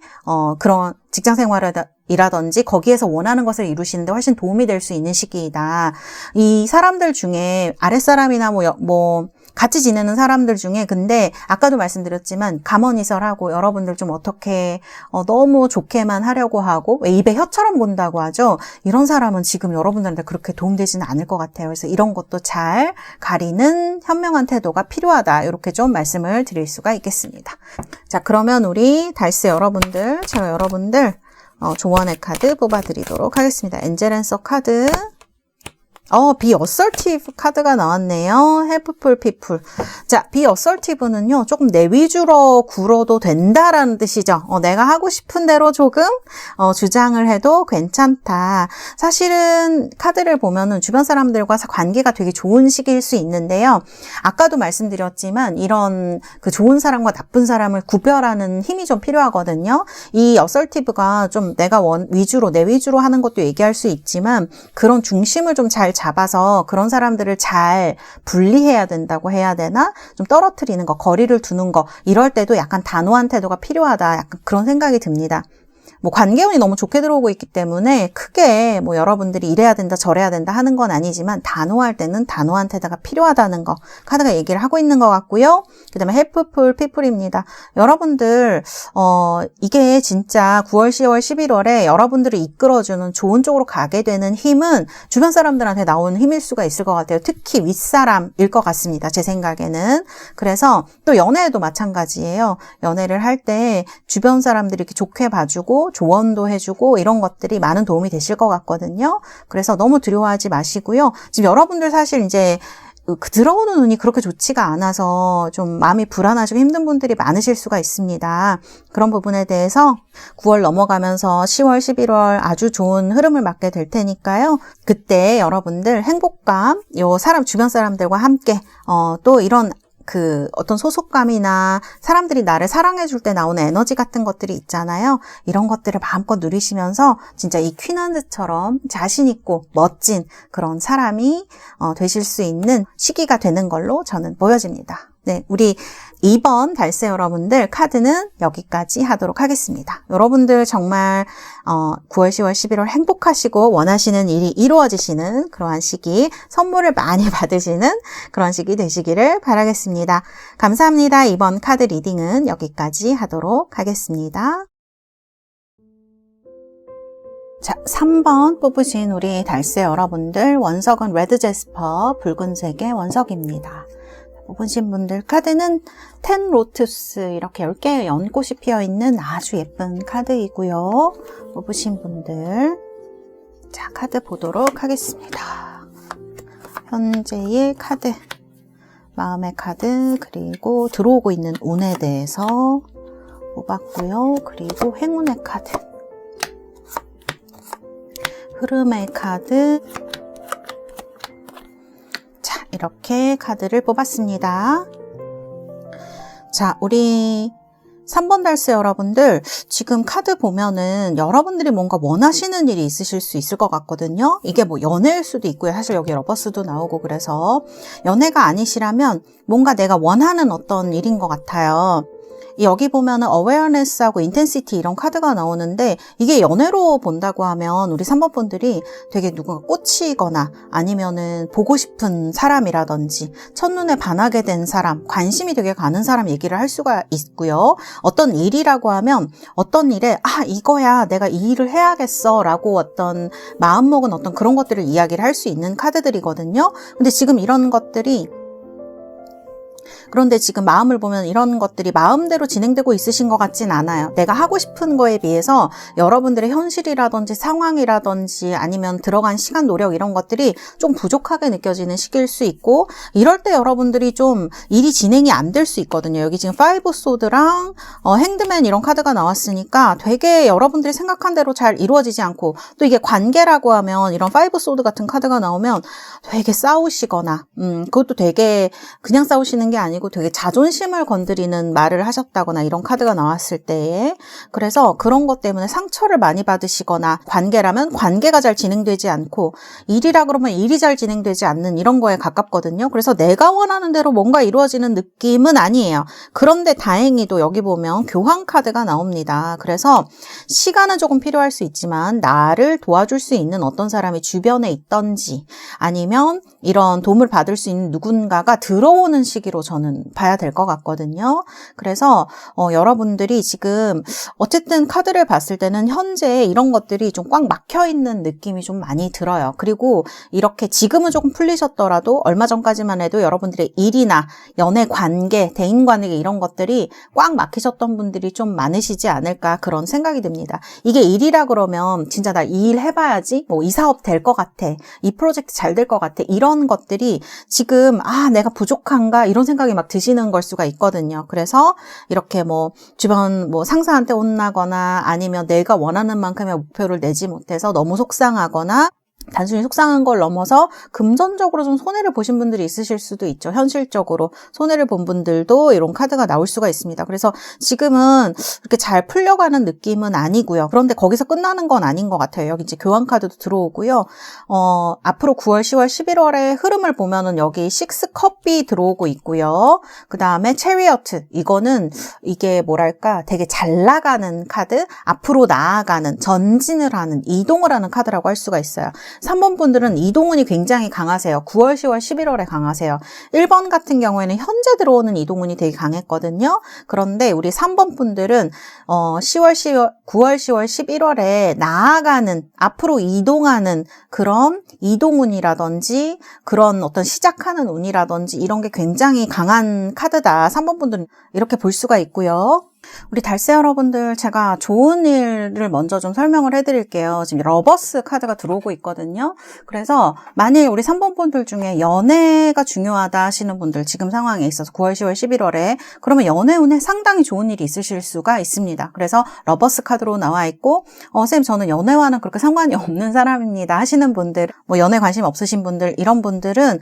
그런 직장생활이라든지 거기에서 원하는 것을 이루시는데 훨씬 도움이 될 수 있는 시기이다. 이 사람들 중에 아랫사람이나 뭐 같이 지내는 사람들 중에 근데 아까도 말씀드렸지만 가머니설하고 여러분들 좀 어떻게 너무 좋게만 하려고 하고 왜 입에 혀처럼 본다고 하죠. 이런 사람은 지금 여러분들한테 그렇게 도움되지는 않을 것 같아요. 그래서 이런 것도 잘 가리는 현명한 태도가 필요하다. 이렇게 좀 말씀을 드릴 수가 있겠습니다. 자, 그러면 우리 달스 여러분들, 제가 여러분들 조언의 카드 뽑아드리도록 하겠습니다. 엔젤앤서 카드. Be assertive 카드가 나왔네요. helpful people. 자, be assertive는요, 조금 내 위주로 굴어도 된다라는 뜻이죠. 내가 하고 싶은 대로 조금, 주장을 해도 괜찮다. 사실은 카드를 보면은 주변 사람들과 관계가 되게 좋은 시기일 수 있는데요. 아까도 말씀드렸지만, 이런 그 좋은 사람과 나쁜 사람을 구별하는 힘이 좀 필요하거든요. 이 assertive가 좀 내가 내 위주로 하는 것도 얘기할 수 있지만, 그런 중심을 좀 잘 잡아서 그런 사람들을 잘 분리해야 된다고 해야 되나? 좀 떨어뜨리는 거, 거리를 두는 거 이럴 때도 약간 단호한 태도가 필요하다. 약간 그런 생각이 듭니다. 뭐 관계운이 너무 좋게 들어오고 있기 때문에 크게 뭐 여러분들이 이래야 된다 저래야 된다 하는 건 아니지만 단호할 때는 단호한 태도가 필요하다는 거 카드가 얘기를 하고 있는 것 같고요. 그 다음에 helpful people입니다. 여러분들 이게 진짜 9월, 10월, 11월에 여러분들을 이끌어주는 좋은 쪽으로 가게 되는 힘은 주변 사람들한테 나오는 힘일 수가 있을 것 같아요. 특히 윗사람일 것 같습니다. 제 생각에는. 그래서 또 연애도 마찬가지예요. 연애를 할 때 주변 사람들이 이렇게 좋게 봐주고 조언도 해주고 이런 것들이 많은 도움이 되실 것 같거든요. 그래서 너무 두려워하지 마시고요. 지금 여러분들 사실 이제 들어오는 운이 그렇게 좋지가 않아서 좀 마음이 불안하시고 힘든 분들이 많으실 수가 있습니다. 그런 부분에 대해서 9월 넘어가면서 10월, 11월 아주 좋은 흐름을 맞게 될 테니까요. 그때 여러분들 행복감, 주변 사람들과 함께 또 이런 어떤 소속감이나 사람들이 나를 사랑해줄 때 나오는 에너지 같은 것들이 있잖아요. 이런 것들을 마음껏 누리시면서 진짜 이 퀸한드처럼 자신있고 멋진 그런 사람이 되실 수 있는 시기가 되는 걸로 저는 보여집니다. 네, 우리 2번 달세 여러분들 카드는 여기까지 하도록 하겠습니다. 여러분들 정말 9월, 10월, 11월 행복하시고 원하시는 일이 이루어지시는 그러한 시기, 선물을 많이 받으시는 그런 시기 되시기를 바라겠습니다. 감사합니다. 이번 카드 리딩은 여기까지 하도록 하겠습니다. 자, 3번 뽑으신 우리 달세 여러분들 원석은 레드 제스퍼 붉은색의 원석입니다. 뽑으신 분들 카드는 10 로투스 이렇게 10개의 연꽃이 피어있는 아주 예쁜 카드이고요. 뽑으신 분들 자, 카드 보도록 하겠습니다. 현재의 카드, 마음의 카드, 그리고 들어오고 있는 운에 대해서 뽑았고요. 그리고 행운의 카드, 흐름의 카드, 이렇게 카드를 뽑았습니다. 자, 우리 3번 달스 여러분들, 지금 카드 보면은 여러분들이 뭔가 원하시는 일이 있으실 수 있을 것 같거든요. 이게 뭐 연애일 수도 있고요. 사실 여기 러버스도 나오고, 그래서 연애가 아니시라면 뭔가 내가 원하는 어떤 일인 것 같아요. 여기 보면은 awareness하고 intensity 이런 카드가 나오는데, 이게 연애로 본다고 하면 우리 3번 분들이 되게 누군가 꽂히거나 아니면은 보고 싶은 사람이라든지 첫눈에 반하게 된 사람, 관심이 되게 가는 사람 얘기를 할 수가 있고요. 어떤 일이라고 하면 어떤 일에 이거야, 내가 이 일을 해야겠어 라고 어떤 마음먹은 어떤 그런 것들을 이야기를 할 수 있는 카드들이거든요. 근데 지금 이런 것들이, 그런데 지금 마음을 보면 이런 것들이 마음대로 진행되고 있으신 것 같진 않아요. 내가 하고 싶은 거에 비해서 여러분들의 현실이라든지 상황이라든지 아니면 들어간 시간, 노력 이런 것들이 좀 부족하게 느껴지는 시기일 수 있고, 이럴 때 여러분들이 좀 일이 진행이 안 될 수 있거든요. 여기 지금 파이브 소드랑 핸드맨 이런 카드가 나왔으니까 되게 여러분들이 생각한 대로 잘 이루어지지 않고, 또 이게 관계라고 하면 이런 파이브 소드 같은 카드가 나오면 되게 싸우시거나 그것도 되게 그냥 싸우시는 게 아니고 되게 자존심을 건드리는 말을 하셨다거나 이런 카드가 나왔을 때에, 그래서 그런 것 때문에 상처를 많이 받으시거나, 관계라면 관계가 잘 진행되지 않고, 일이라 그러면 일이 잘 진행되지 않는 이런 거에 가깝거든요. 그래서 내가 원하는 대로 뭔가 이루어지는 느낌은 아니에요. 그런데 다행히도 여기 보면 교황 카드가 나옵니다. 그래서 시간은 조금 필요할 수 있지만 나를 도와줄 수 있는 어떤 사람이 주변에 있던지, 아니면 이런 도움을 받을 수 있는 누군가가 들어오는 시기로 저는 봐야 될 것 같거든요. 그래서 여러분들이 지금 어쨌든 카드를 봤을 때는 현재 이런 것들이 좀 꽉 막혀있는 느낌이 좀 많이 들어요. 그리고 이렇게 지금은 조금 풀리셨더라도 얼마 전까지만 해도 여러분들의 일이나 연애 관계, 대인 관계 이런 것들이 꽉 막히셨던 분들이 좀 많으시지 않을까, 그런 생각이 듭니다. 이게 일이라 그러면 진짜 나 이 일 해봐야지, 뭐 이 사업 될 것 같아, 이 프로젝트 잘 될 것 같아, 이런 것들이 지금 내가 부족한가 이런 생각이 막 드시는 걸 수가 있거든요. 그래서 이렇게 뭐 주변 뭐 상사한테 혼나거나, 아니면 내가 원하는 만큼의 목표를 내지 못해서 너무 속상하거나, 단순히 속상한 걸 넘어서 금전적으로 좀 손해를 보신 분들이 있으실 수도 있죠. 현실적으로 손해를 본 분들도 이런 카드가 나올 수가 있습니다. 그래서 지금은 이렇게 잘 풀려가는 느낌은 아니고요. 그런데 거기서 끝나는 건 아닌 것 같아요. 여기 이제 교환 카드도 들어오고요. 앞으로 9월, 10월, 11월의 흐름을 보면은 여기 6컵이 들어오고 있고요. 그 다음에 체리어트, 이거는 이게 뭐랄까 되게 잘 나가는 카드, 앞으로 나아가는, 전진을 하는, 이동을 하는 카드라고 할 수가 있어요. 3번 분들은 이동운이 굉장히 강하세요. 9월, 10월, 11월에 강하세요. 1번 같은 경우에는 현재 들어오는 이동운이 되게 강했거든요. 그런데 우리 3번 분들은 9월, 10월, 11월에 나아가는, 앞으로 이동하는 그런 이동운이라든지 그런 어떤 시작하는 운이라든지 이런 게 굉장히 강한 카드다. 3번 분들은 이렇게 볼 수가 있고요. 우리 달세 여러분들, 제가 좋은 일을 먼저 좀 설명을 해드릴게요. 지금 러버스 카드가 들어오고 있거든요. 그래서 만일 우리 3번 분들 중에 연애가 중요하다 하시는 분들, 지금 상황에 있어서 9월, 10월, 11월에 그러면 연애 운에 상당히 좋은 일이 있으실 수가 있습니다. 그래서 러버스 카드로 나와 있고, 쌤 저는 연애와는 그렇게 상관이 없는 사람입니다 하시는 분들, 뭐 연애 관심 없으신 분들, 이런 분들은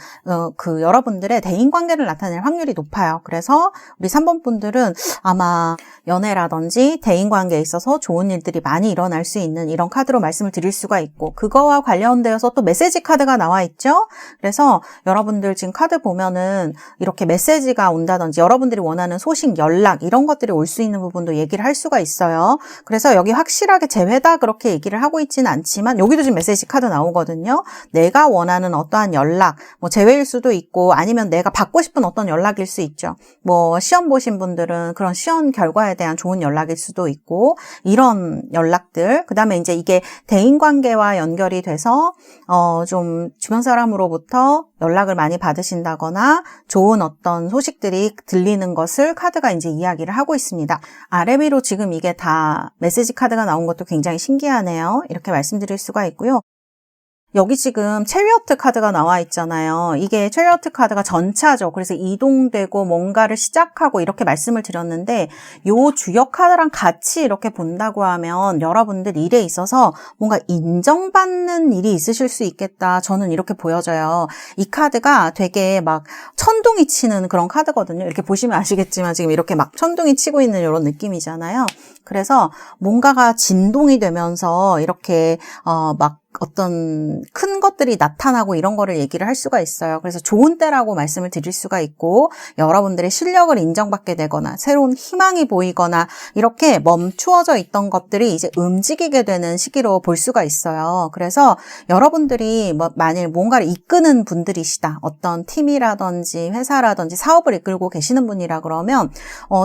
그 여러분들의 대인관계를 나타낼 확률이 높아요. 그래서 우리 3번 분들은 아마 연애라든지 대인관계에 있어서 좋은 일들이 많이 일어날 수 있는 이런 카드로 말씀을 드릴 수가 있고, 그거와 관련되어서 또 메시지 카드가 나와 있죠. 그래서 여러분들 지금 카드 보면은 이렇게 메시지가 온다든지 여러분들이 원하는 소식, 연락 이런 것들이 올 수 있는 부분도 얘기를 할 수가 있어요. 그래서 여기 확실하게 재회다 그렇게 얘기를 하고 있지는 않지만, 여기도 지금 메시지 카드 나오거든요. 내가 원하는 어떠한 연락, 뭐 재회일 수도 있고, 아니면 내가 받고 싶은 어떤 연락일 수 있죠. 뭐 시험 보신 분들은 그런 시험 결과에 대한 좋은 연락일 수도 있고, 이런 연락들. 그 다음에 이제 이게 대인관계와 연결이 돼서 좀 주변 사람으로부터 연락을 많이 받으신다거나 좋은 어떤 소식들이 들리는 것을 카드가 이제 이야기를 하고 있습니다. 아래 위로 지금 이게 다 메시지 카드가 나온 것도 굉장히 신기하네요. 이렇게 말씀드릴 수가 있고요. 여기 지금 체리어트 카드가 나와 있잖아요. 이게 체리어트 카드가 전차죠. 그래서 이동되고 뭔가를 시작하고 이렇게 말씀을 드렸는데 요 주역 카드랑 같이 이렇게 본다고 하면 여러분들 일에 있어서 뭔가 인정받는 일이 있으실 수 있겠다. 저는 이렇게 보여져요. 이 카드가 되게 막 천둥이 치는 그런 카드거든요. 이렇게 보시면 아시겠지만 지금 이렇게 막 천둥이 치고 있는 이런 느낌이잖아요. 그래서 뭔가가 진동이 되면서 이렇게 막 어떤 큰 것들이 나타나고 이런 거를 얘기를 할 수가 있어요. 그래서 좋은 때라고 말씀을 드릴 수가 있고 여러분들의 실력을 인정받게 되거나 새로운 희망이 보이거나 이렇게 멈추어져 있던 것들이 이제 움직이게 되는 시기로 볼 수가 있어요. 그래서 여러분들이 만일 뭔가를 이끄는 분들이시다. 어떤 팀이라든지 회사라든지 사업을 이끌고 계시는 분이라 그러면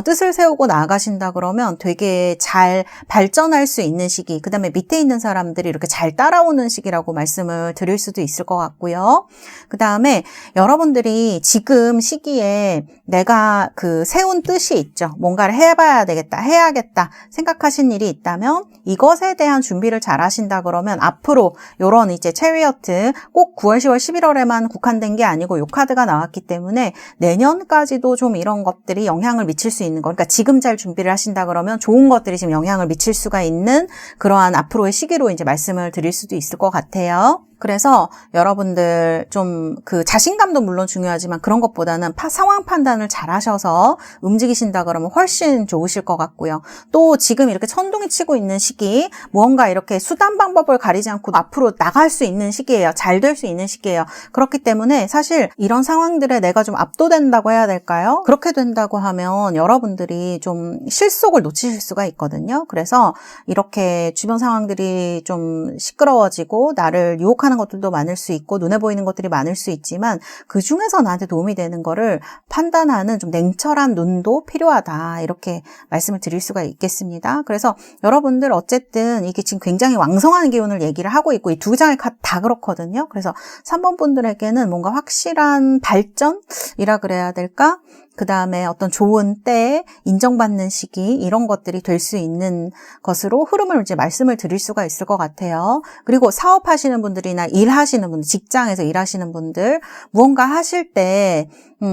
뜻을 세우고 나아가신다 그러면 되게 잘 발전할 수 있는 시기, 그 다음에 밑에 있는 사람들이 이렇게 잘 따라오는 시기라고 말씀을 드릴 수도 있을 것 같고요. 그 다음에 여러분들이 지금 시기에 내가 그 세운 뜻이 있죠. 뭔가를 해봐야 되겠다, 해야겠다 생각하신 일이 있다면 이것에 대한 준비를 잘 하신다 그러면 앞으로 요런 이제 체리어트 꼭 9월, 10월, 11월에만 국한된 게 아니고 요 카드가 나왔기 때문에 내년까지도 좀 이런 것들이 영향을 미칠 수 있는 거. 그러니까 지금 잘 준비를 하신다 그러면 좋은 것들이 지금 영향을 미칠 수가 있는 그러한 앞으로의 시기로 이제 말씀을 드릴 수도 있을 것 같아요. 그래서 여러분들 좀 그 자신감도 물론 중요하지만 그런 것보다는 상황 판단을 잘 하셔서 움직이신다 그러면 훨씬 좋으실 것 같고요. 또 지금 이렇게 천둥이 치고 있는 시기, 무언가 이렇게 수단 방법을 가리지 않고 앞으로 나갈 수 있는 시기예요. 잘 될 수 있는 시기예요. 그렇기 때문에 사실 이런 상황들에 내가 좀 압도된다고 해야 될까요? 그렇게 된다고 하면 여러분들이 좀 실속을 놓치실 수가 있거든요. 그래서 이렇게 주변 상황들이 좀 시끄러워지고 나를 유혹하는 것들도 많을 수 있고 눈에 보이는 것들이 많을 수 있지만 그 중에서 나한테 도움이 되는 거를 판단하는 좀 냉철한 눈도 필요하다. 이렇게 말씀을 드릴 수가 있겠습니다. 그래서 여러분들 어쨌든 이게 지금 굉장히 왕성한 기운을 얘기를 하고 있고 이 두 장의 카드 다 그렇거든요. 그래서 3번 분들에게는 뭔가 확실한 발전이라 그래야 될까? 그 다음에 어떤 좋은 때 인정받는 시기 이런 것들이 될 수 있는 것으로 흐름을 이제 말씀을 드릴 수가 있을 것 같아요. 그리고 사업하시는 분들이나 일하시는 분들, 직장에서 일하시는 분들 무언가 하실 때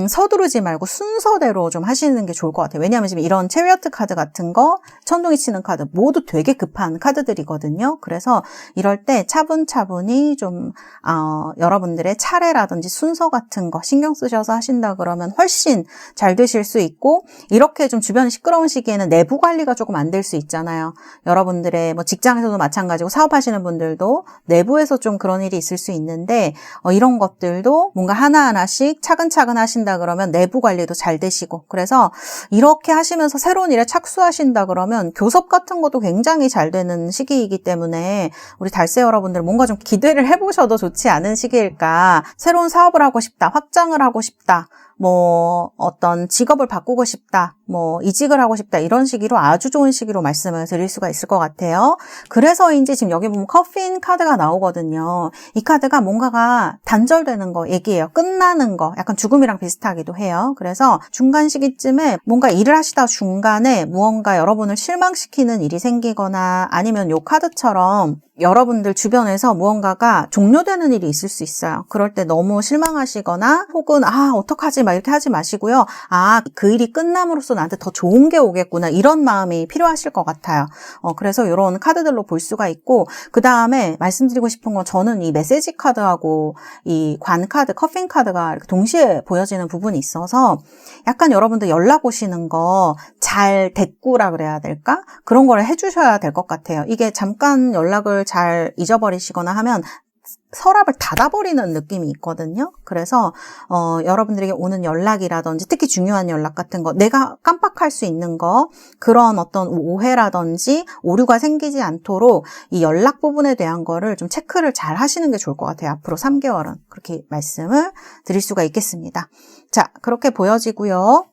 서두르지 말고 순서대로 좀 하시는 게 좋을 것 같아요. 왜냐하면 지금 이런 체리어트 카드 같은 거, 천둥이 치는 카드 모두 되게 급한 카드들이거든요. 그래서 이럴 때 차분차분히 좀 여러분들의 차례라든지 순서 같은 거 신경 쓰셔서 하신다 그러면 훨씬 잘 되실 수 있고 이렇게 좀 주변이 시끄러운 시기에는 내부 관리가 조금 안 될 수 있잖아요. 여러분들의 뭐 직장에서도 마찬가지고 사업하시는 분들도 내부에서 좀 그런 일이 있을 수 있는데 이런 것들도 뭔가 하나하나씩 차근차근 하신다 그러면 내부 관리도 잘 되시고 그래서 이렇게 하시면서 새로운 일에 착수하신다 그러면 교섭 같은 것도 굉장히 잘 되는 시기이기 때문에 우리 달세 여러분들 뭔가 좀 기대를 해보셔도 좋지 않은 시기일까. 새로운 사업을 하고 싶다, 확장을 하고 싶다, 뭐 어떤 직업을 바꾸고 싶다, 뭐 이직을 하고 싶다 이런 시기로 아주 좋은 시기로 말씀을 드릴 수가 있을 것 같아요. 그래서인지 지금 여기 보면 커피인 카드가 나오거든요. 이 카드가 뭔가가 단절되는 거 얘기해요. 끝나는 거, 약간 죽음이랑 비슷하기도 해요. 그래서 중간 시기쯤에 뭔가 일을 하시다 중간에 무언가 여러분을 실망시키는 일이 생기거나 아니면 요 카드처럼 여러분들 주변에서 무언가가 종료되는 일이 있을 수 있어요. 그럴 때 너무 실망하시거나 혹은 어떡하지 막 이렇게 하지 마시고요. 그 일이 끝남으로써 나한테 더 좋은 게 오겠구나 이런 마음이 필요하실 것 같아요. 그래서 이런 카드들로 볼 수가 있고 그 다음에 말씀드리고 싶은 건 저는 이 메시지 카드하고 이 관 카드, 커핀 카드가 이렇게 동시에 보여지는 부분이 있어서 약간 여러분들 연락 오시는 거 잘 대꾸라 그래야 될까? 그런 거를 해주셔야 될 것 같아요. 이게 잠깐 연락을 잘 잊어버리시거나 하면 서랍을 닫아버리는 느낌이 있거든요. 그래서 여러분들에게 오는 연락이라든지 특히 중요한 연락 같은 거 내가 깜빡할 수 있는 거 그런 어떤 오해라든지 오류가 생기지 않도록 이 연락 부분에 대한 거를 좀 체크를 잘 하시는 게 좋을 것 같아요. 앞으로 3개월은 그렇게 말씀을 드릴 수가 있겠습니다. 자, 그렇게 보여지고요.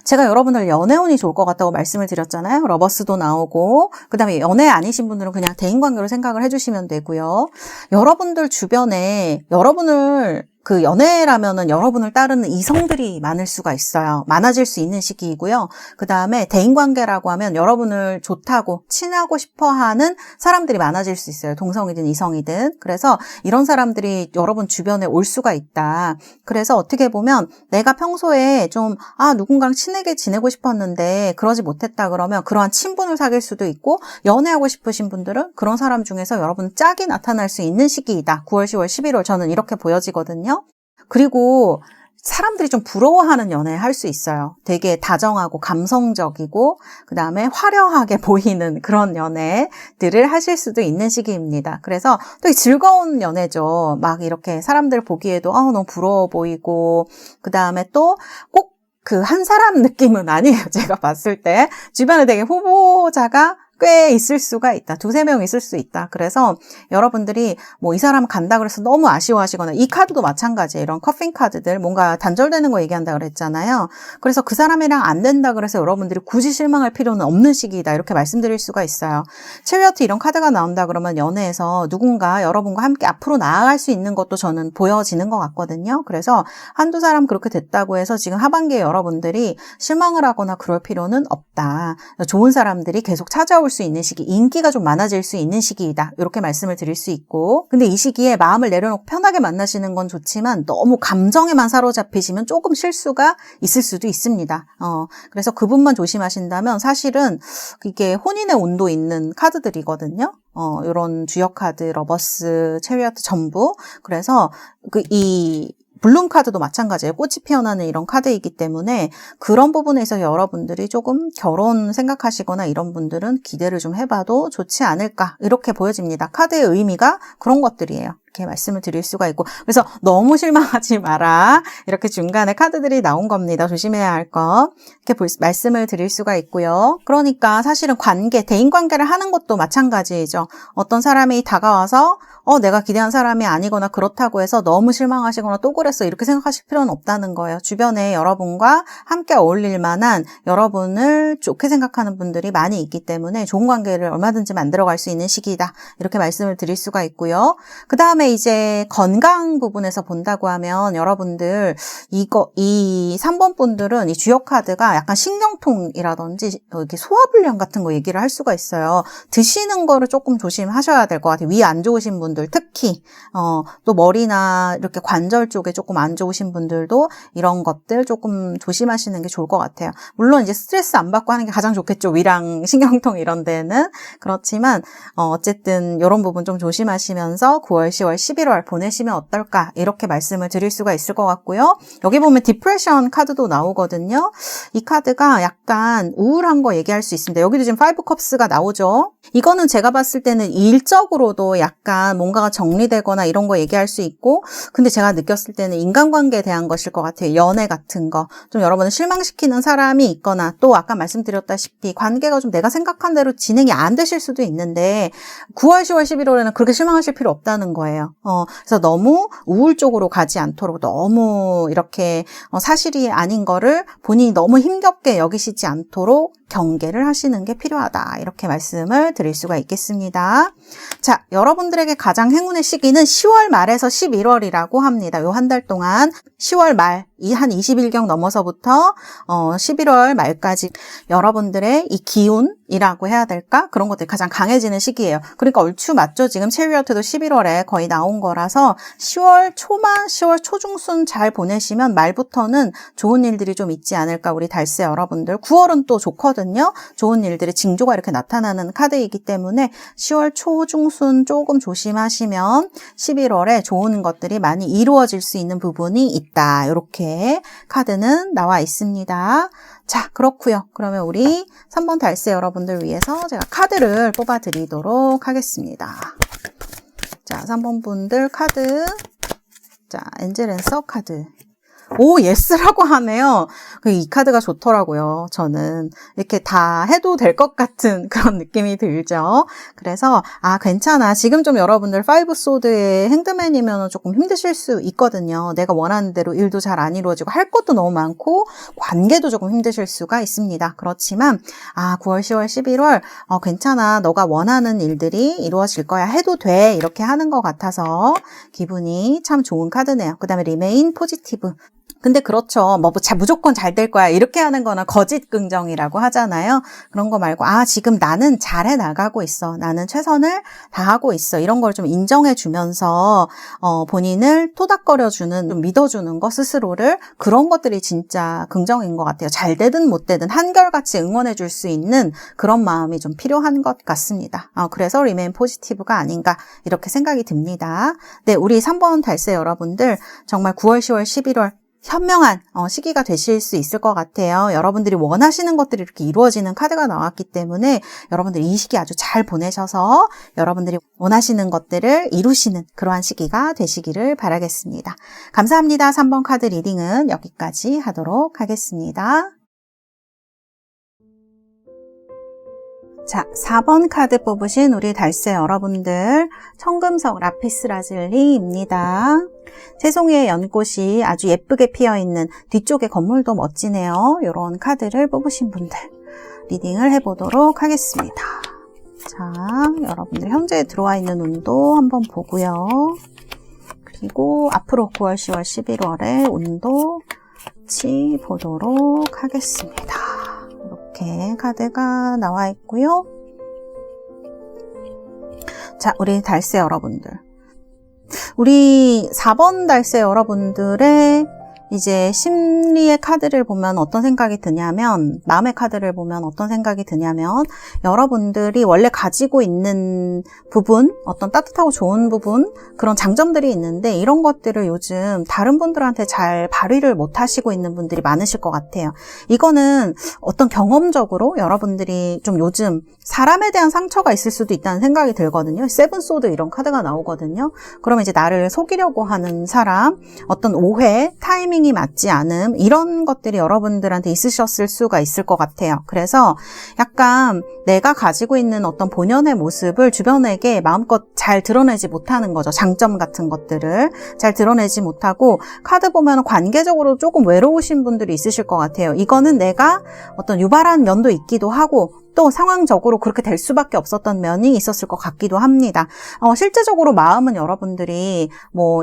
제가 여러분들 연애운이 좋을 것 같다고 말씀을 드렸잖아요. 러버스도 나오고 그 다음에 연애 아니신 분들은 그냥 대인관계로 생각을 해주시면 되고요. 여러분들 주변에 여러분을 그 연애라면은 여러분을 따르는 이성들이 많을 수가 있어요. 많아질 수 있는 시기이고요. 그 다음에 대인관계라고 하면 여러분을 좋다고 친하고 싶어하는 사람들이 많아질 수 있어요. 동성이든 이성이든. 그래서 이런 사람들이 여러분 주변에 올 수가 있다. 그래서 어떻게 보면 내가 평소에 좀 누군가랑 친하게 지내고 싶었는데 그러지 못했다 그러면 그러한 친분을 사귈 수도 있고, 연애하고 싶으신 분들은 그런 사람 중에서 여러분 짝이 나타날 수 있는 시기이다. 9월, 10월, 11월 저는 이렇게 보여지거든요. 그리고 사람들이 좀 부러워하는 연애 할 수 있어요. 되게 다정하고 감성적이고 그 다음에 화려하게 보이는 그런 연애들을 하실 수도 있는 시기입니다. 그래서 또 즐거운 연애죠. 막 이렇게 사람들 보기에도 너무 부러워 보이고, 그 다음에 또 꼭 그 한 사람 느낌은 아니에요. 제가 봤을 때 주변에 되게 후보자가 꽤 있을 수가 있다. 두세 명 있을 수 있다. 그래서 여러분들이 뭐 이 사람 간다 그래서 너무 아쉬워하시거나, 이 카드도 마찬가지예요. 이런 커핑 카드들 뭔가 단절되는 거 얘기한다 그랬잖아요. 그래서 그 사람이랑 안 된다 그래서 여러분들이 굳이 실망할 필요는 없는 시기이다. 이렇게 말씀드릴 수가 있어요. 체리어트 이런 카드가 나온다 그러면 연애에서 누군가 여러분과 함께 앞으로 나아갈 수 있는 것도 저는 보여지는 것 같거든요. 그래서 한두 사람 그렇게 됐다고 해서 지금 하반기에 여러분들이 실망을 하거나 그럴 필요는 없다. 좋은 사람들이 계속 찾아올 수 있는 시기, 인기가 좀 많아질 수 있는 시기이다. 이렇게 말씀을 드릴 수 있고, 근데 이 시기에 마음을 내려놓고 편하게 만나시는 건 좋지만 너무 감정에만 사로잡히시면 조금 실수가 있을 수도 있습니다. 그래서 그 부분만 조심하신다면 사실은 이게 혼인의 온도 있는 카드들이거든요. 이런 주역 카드, 러버스, 체리어트 전부. 그래서 이 블룸 카드도 마찬가지예요. 꽃이 피어나는 이런 카드이기 때문에 그런 부분에서 여러분들이 조금 결혼 생각하시거나 이런 분들은 기대를 좀 해봐도 좋지 않을까, 이렇게 보여집니다. 카드의 의미가 그런 것들이에요. 이렇게 말씀을 드릴 수가 있고, 그래서 너무 실망하지 마라, 이렇게 중간에 카드들이 나온 겁니다. 조심해야 할 거 이렇게 말씀을 드릴 수가 있고요. 그러니까 사실은 관계, 대인관계를 하는 것도 마찬가지죠. 어떤 사람이 다가와서 내가 기대한 사람이 아니거나 그렇다고 해서 너무 실망하시거나 또 그랬어 이렇게 생각하실 필요는 없다는 거예요. 주변에 여러분과 함께 어울릴 만한, 여러분을 좋게 생각하는 분들이 많이 있기 때문에 좋은 관계를 얼마든지 만들어갈 수 있는 시기이다. 이렇게 말씀을 드릴 수가 있고요. 그 다음에 이제 건강 부분에서 본다고 하면 여러분들 이 3번 분들은 이 주역 카드가 약간 신경통이라든지 이렇게 소화불량 같은 거 얘기를 할 수가 있어요. 드시는 거를 조금 조심하셔야 될 것 같아요. 위 안 좋으신 분들 특히 또 머리나 이렇게 관절 쪽에 조금 안 좋으신 분들도 이런 것들 조금 조심하시는 게 좋을 것 같아요. 물론 이제 스트레스 안 받고 하는 게 가장 좋겠죠. 위랑 신경통 이런 데는. 그렇지만 어쨌든 이런 부분 좀 조심하시면서 9월, 10월, 11월 보내시면 어떨까, 이렇게 말씀을 드릴 수가 있을 것 같고요. 여기 보면 디프레션 카드도 나오거든요. 이 카드가 약간 우울한 거 얘기할 수 있습니다. 여기도 지금 5 컵스가 나오죠. 이거는 제가 봤을 때는 일적으로도 약간 뭔가가 정리되거나 이런 거 얘기할 수 있고, 근데 제가 느꼈을 때는 인간관계에 대한 것일 것 같아요. 연애 같은 거. 좀 여러분을 실망시키는 사람이 있거나, 또 아까 말씀드렸다시피 관계가 좀 내가 생각한 대로 진행이 안 되실 수도 있는데 9월, 10월, 11월에는 그렇게 실망하실 필요 없다는 거예요. 그래서 너무 우울 쪽으로 가지 않도록, 너무 이렇게 사실이 아닌 거를 본인이 너무 힘겹게 여기시지 않도록 경계를 하시는 게 필요하다. 이렇게 말씀을 드릴 수가 있겠습니다. 자, 여러분들에게 가장 행운의 시기는 10월 말에서 11월이라고 합니다. 요 한 달 동안 10월 말, 한 20일경 넘어서부터 11월 말까지 여러분들의 이 기운이라고 해야 될까? 그런 것들이 가장 강해지는 시기예요. 그러니까 얼추 맞죠? 지금 체리어트도 11월에 거의 나온 거라서 10월 초만, 10월 초중순 잘 보내시면 말부터는 좋은 일들이 좀 있지 않을까, 우리 달세 여러분들. 9월은 또 좋거든요. 좋은 일들의 징조가 이렇게 나타나는 카드이기 때문에 10월 초중순 조금 조심하시면 11월에 좋은 것들이 많이 이루어질 수 있는 부분이 있다. 이렇게 카드는 나와 있습니다. 자, 그렇고요. 그러면 우리 3번 달세 여러분들 위해서 제가 카드를 뽑아 드리도록 하겠습니다. 자, 3번 분들 카드. 자, 엔젤 앤서 카드. 오, 예스라고 하네요. 이 카드가 좋더라고요. 저는 이렇게 다 해도 될 것 같은 그런 느낌이 들죠. 그래서 괜찮아. 지금 좀 여러분들 5 소드의 핸드맨이면 조금 힘드실 수 있거든요. 내가 원하는 대로 일도 잘 안 이루어지고 할 것도 너무 많고 관계도 조금 힘드실 수가 있습니다. 그렇지만 9월, 10월, 11월 괜찮아. 너가 원하는 일들이 이루어질 거야. 해도 돼. 이렇게 하는 것 같아서 기분이 참 좋은 카드네요. 그 다음에 리메인 포지티브. 근데 그렇죠. 무조건 잘 될 거야. 이렇게 하는 거는 거짓 긍정이라고 하잖아요. 그런 거 말고, 지금 나는 잘해 나가고 있어. 나는 최선을 다하고 있어. 이런 걸 좀 인정해 주면서, 본인을 토닥거려주는, 좀 믿어주는 거, 스스로를. 그런 것들이 진짜 긍정인 것 같아요. 잘 되든 못 되든 한결같이 응원해 줄 수 있는 그런 마음이 좀 필요한 것 같습니다. 그래서 리메인 포지티브가 아닌가, 이렇게 생각이 듭니다. 네, 우리 3번 달세 여러분들, 정말 9월, 10월, 11월, 현명한 시기가 되실 수 있을 것 같아요. 여러분들이 원하시는 것들이 이렇게 이루어지는 카드가 나왔기 때문에 여러분들이 이 시기 아주 잘 보내셔서 여러분들이 원하시는 것들을 이루시는 그러한 시기가 되시기를 바라겠습니다. 감사합니다. 3번 카드 리딩은 여기까지 하도록 하겠습니다. 자, 4번 카드 뽑으신 우리 달세 여러분들, 청금석 라피스 라즐리입니다. 새송이의 연꽃이 아주 예쁘게 피어있는 뒤쪽의 건물도 멋지네요. 이런 카드를 뽑으신 분들 리딩을 해보도록 하겠습니다. 자, 여러분들 현재 들어와 있는 운도 한번 보고요. 그리고 앞으로 9월, 10월, 11월의 운도 같이 보도록 하겠습니다. 이렇게 카드가 나와 있고요. 자, 우리 달세 여러분들. 우리 4번 달세 여러분들의 이제 심리의 카드를 보면 어떤 생각이 드냐면, 마음의 카드를 보면 어떤 생각이 드냐면, 여러분들이 원래 가지고 있는 부분, 어떤 따뜻하고 좋은 부분, 그런 장점들이 있는데 이런 것들을 요즘 다른 분들한테 잘 발휘를 못 하시고 있는 분들이 많으실 것 같아요. 이거는 어떤 경험적으로 여러분들이 좀 요즘 사람에 대한 상처가 있을 수도 있다는 생각이 들거든요. 세븐 소드 이런 카드가 나오거든요. 그러면 이제 나를 속이려고 하는 사람, 어떤 오해, 타이밍이 맞지 않음, 이런 것들이 여러분들한테 있으셨을 수가 있을 것 같아요. 그래서 약간 내가 가지고 있는 어떤 본연의 모습을 주변에게 마음껏 잘 드러내지 못하는 거죠. 장점 같은 것들을 잘 드러내지 못하고, 카드 보면 관계적으로 조금 외로우신 분들이 있으실 것 같아요. 이거는 내가 어떤 유발한 면도 있기도 하고, 또 상황적으로 그렇게 될 수밖에 없었던 면이 있었을 것 같기도 합니다. 실제적으로 마음은 여러분들이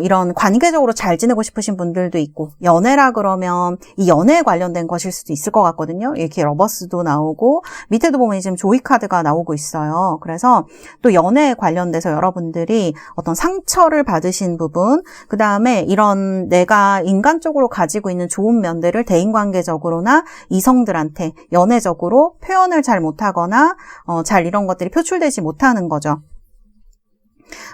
이런 관계적으로 잘 지내고 싶으신 분들도 있고, 연애라 그러면 이 연애에 관련된 것일 수도 있을 것 같거든요. 이렇게 러버스도 나오고 밑에도 보면 지금 조이 카드가 나오고 있어요. 그래서 또 연애에 관련돼서 여러분들이 어떤 상처를 받으신 부분, 그 다음에 이런 내가 인간적으로 가지고 있는 좋은 면들을 대인관계적으로나 이성들한테 연애적으로 표현을 잘 못하거나 잘 이런 것들이 표출되지 못하는 거죠.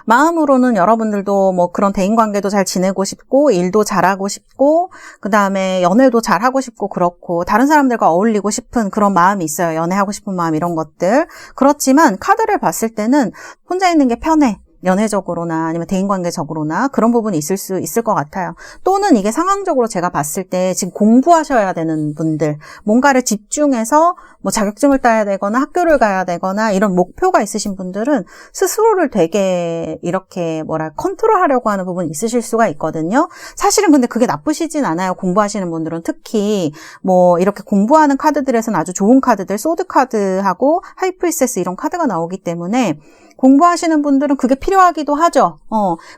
마음으로는 여러분들도 그런 대인관계도 잘 지내고 싶고, 일도 잘하고 싶고, 그 다음에 연애도 잘하고 싶고, 그렇고 다른 사람들과 어울리고 싶은 그런 마음이 있어요. 연애하고 싶은 마음, 이런 것들. 그렇지만 카드를 봤을 때는 혼자 있는 게 편해. 연애적으로나 아니면 대인관계적으로나 그런 부분이 있을 수 있을 것 같아요. 또는 이게 상황적으로 제가 봤을 때 지금 공부하셔야 되는 분들, 뭔가를 집중해서 자격증을 따야 되거나 학교를 가야 되거나 이런 목표가 있으신 분들은 스스로를 되게 이렇게 컨트롤하려고 하는 부분이 있으실 수가 있거든요. 사실은 근데 그게 나쁘시진 않아요. 공부하시는 분들은 특히 이렇게 공부하는 카드들에서는 아주 좋은 카드들, 소드 카드하고 하이프리세스 이런 카드가 나오기 때문에 공부하시는 분들은 그게 필요하기도 하죠.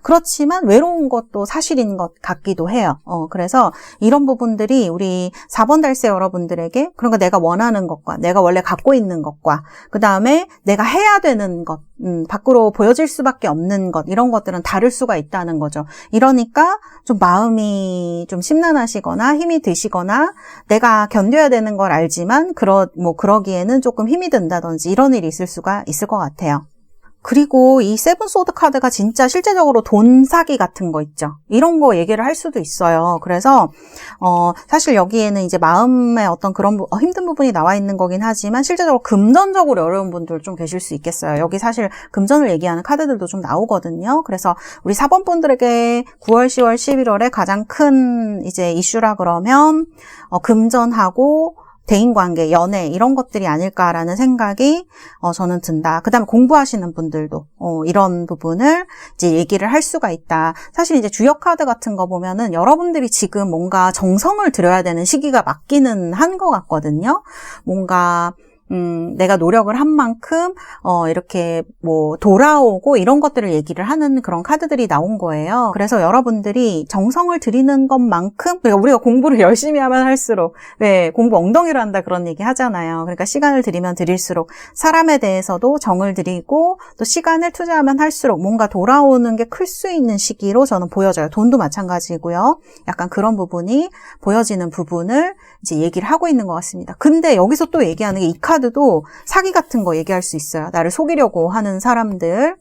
그렇지만 외로운 것도 사실인 것 같기도 해요. 그래서 이런 부분들이 우리 4번 달세 여러분들에게, 그러니까 내가 원하는 것과 내가 원래 갖고 있는 것과 그 다음에 내가 해야 되는 것, 밖으로 보여질 수밖에 없는 것, 이런 것들은 다를 수가 있다는 거죠. 이러니까 좀 마음이 좀 심란하시거나 힘이 드시거나 내가 견뎌야 되는 걸 알지만 그러기에는 조금 힘이 든다든지 이런 일이 있을 수가 있을 것 같아요. 그리고 이 세븐 소드 카드가 진짜 실제적으로 돈 사기 같은 거 있죠. 이런 거 얘기를 할 수도 있어요. 그래서 사실 여기에는 이제 마음의 어떤 그런 힘든 부분이 나와 있는 거긴 하지만 실제적으로 금전적으로 어려운 분들 좀 계실 수 있겠어요. 여기 사실 금전을 얘기하는 카드들도 좀 나오거든요. 그래서 우리 4번 분들에게 9월, 10월, 11월에 가장 큰 이제 이슈라 그러면 금전하고 대인관계, 연애 이런 것들이 아닐까라는 생각이 저는 든다. 그 다음에 공부하시는 분들도 이런 부분을 이제 얘기를 할 수가 있다. 사실 이제 주역 카드 같은 거 보면은 여러분들이 지금 뭔가 정성을 들여야 되는 시기가 맞기는 한 것 같거든요. 뭔가 내가 노력을 한 만큼 이렇게 뭐 돌아오고 이런 것들을 얘기를 하는 그런 카드들이 나온 거예요. 그래서 여러분들이 정성을 들이는 것만큼, 그러니까 우리가 공부를 열심히 하면 할수록 공부 엉덩이로 한다 그런 얘기 하잖아요. 그러니까 시간을 들이면 들일수록 사람에 대해서도 정을 들이고 또 시간을 투자하면 할수록 뭔가 돌아오는 게 클 수 있는 시기로 저는 보여져요. 돈도 마찬가지고요. 약간 그런 부분이 보여지는 부분을 이제 얘기를 하고 있는 것 같습니다. 근데 여기서 또 얘기하는 게 이 카드도 사기 같은 거 얘기할 수 있어요. 나를 속이려고 하는 사람들.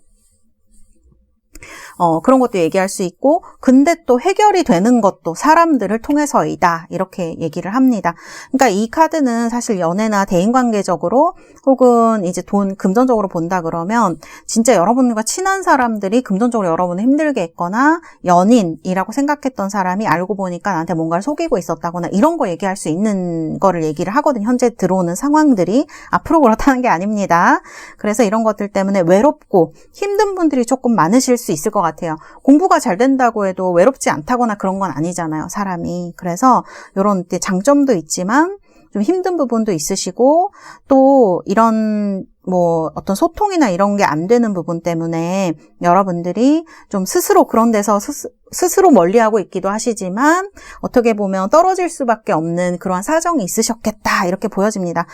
그런 것도 얘기할 수 있고, 근데 또 해결이 되는 것도 사람들을 통해서이다. 이렇게 얘기를 합니다. 그러니까 이 카드는 사실 연애나 대인관계적으로 혹은 이제 돈, 금전적으로 본다 그러면 진짜 여러분과 친한 사람들이 금전적으로 여러분을 힘들게 했거나 연인이라고 생각했던 사람이 알고 보니까 나한테 뭔가를 속이고 있었다거나 이런 거 얘기할 수 있는 거를 얘기를 하거든요. 현재 들어오는 상황들이. 앞으로 그렇다는 게 아닙니다. 그래서 이런 것들 때문에 외롭고 힘든 분들이 조금 많으실 수 있을 것 같아요. 공부가 잘 된다고 해도 외롭지 않다거나 그런 건 아니잖아요, 사람이. 그래서 이런 장점도 있지만 좀 힘든 부분도 있으시고 또 이런 뭐 어떤 소통이나 이런 게 안 되는 부분 때문에 여러분들이 좀 스스로 그런 데서 스스로 멀리하고 있기도 하시지만 어떻게 보면 떨어질 수밖에 없는 그런 사정이 있으셨겠다 이렇게 보여집니다.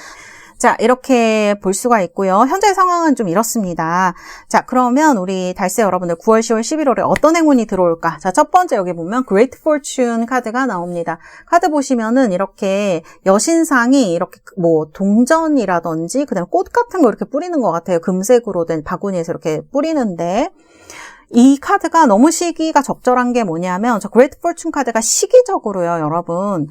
자, 이렇게 볼 수가 있고요. 현재 상황은 좀 이렇습니다. 자, 그러면 우리 달세 여러분들 9월, 10월, 11월에 어떤 행운이 들어올까? 자, 첫 번째 여기 보면 Great Fortune 카드가 나옵니다. 카드 보시면은 이렇게 여신상이 이렇게 뭐 동전이라든지 그다음에 꽃 같은 거 이렇게 뿌리는 것 같아요. 금색으로 된 바구니에서 이렇게 뿌리는데 이 카드가 너무 시기가 적절한 게 뭐냐면 저 Great Fortune 카드가 시기적으로요, 여러분.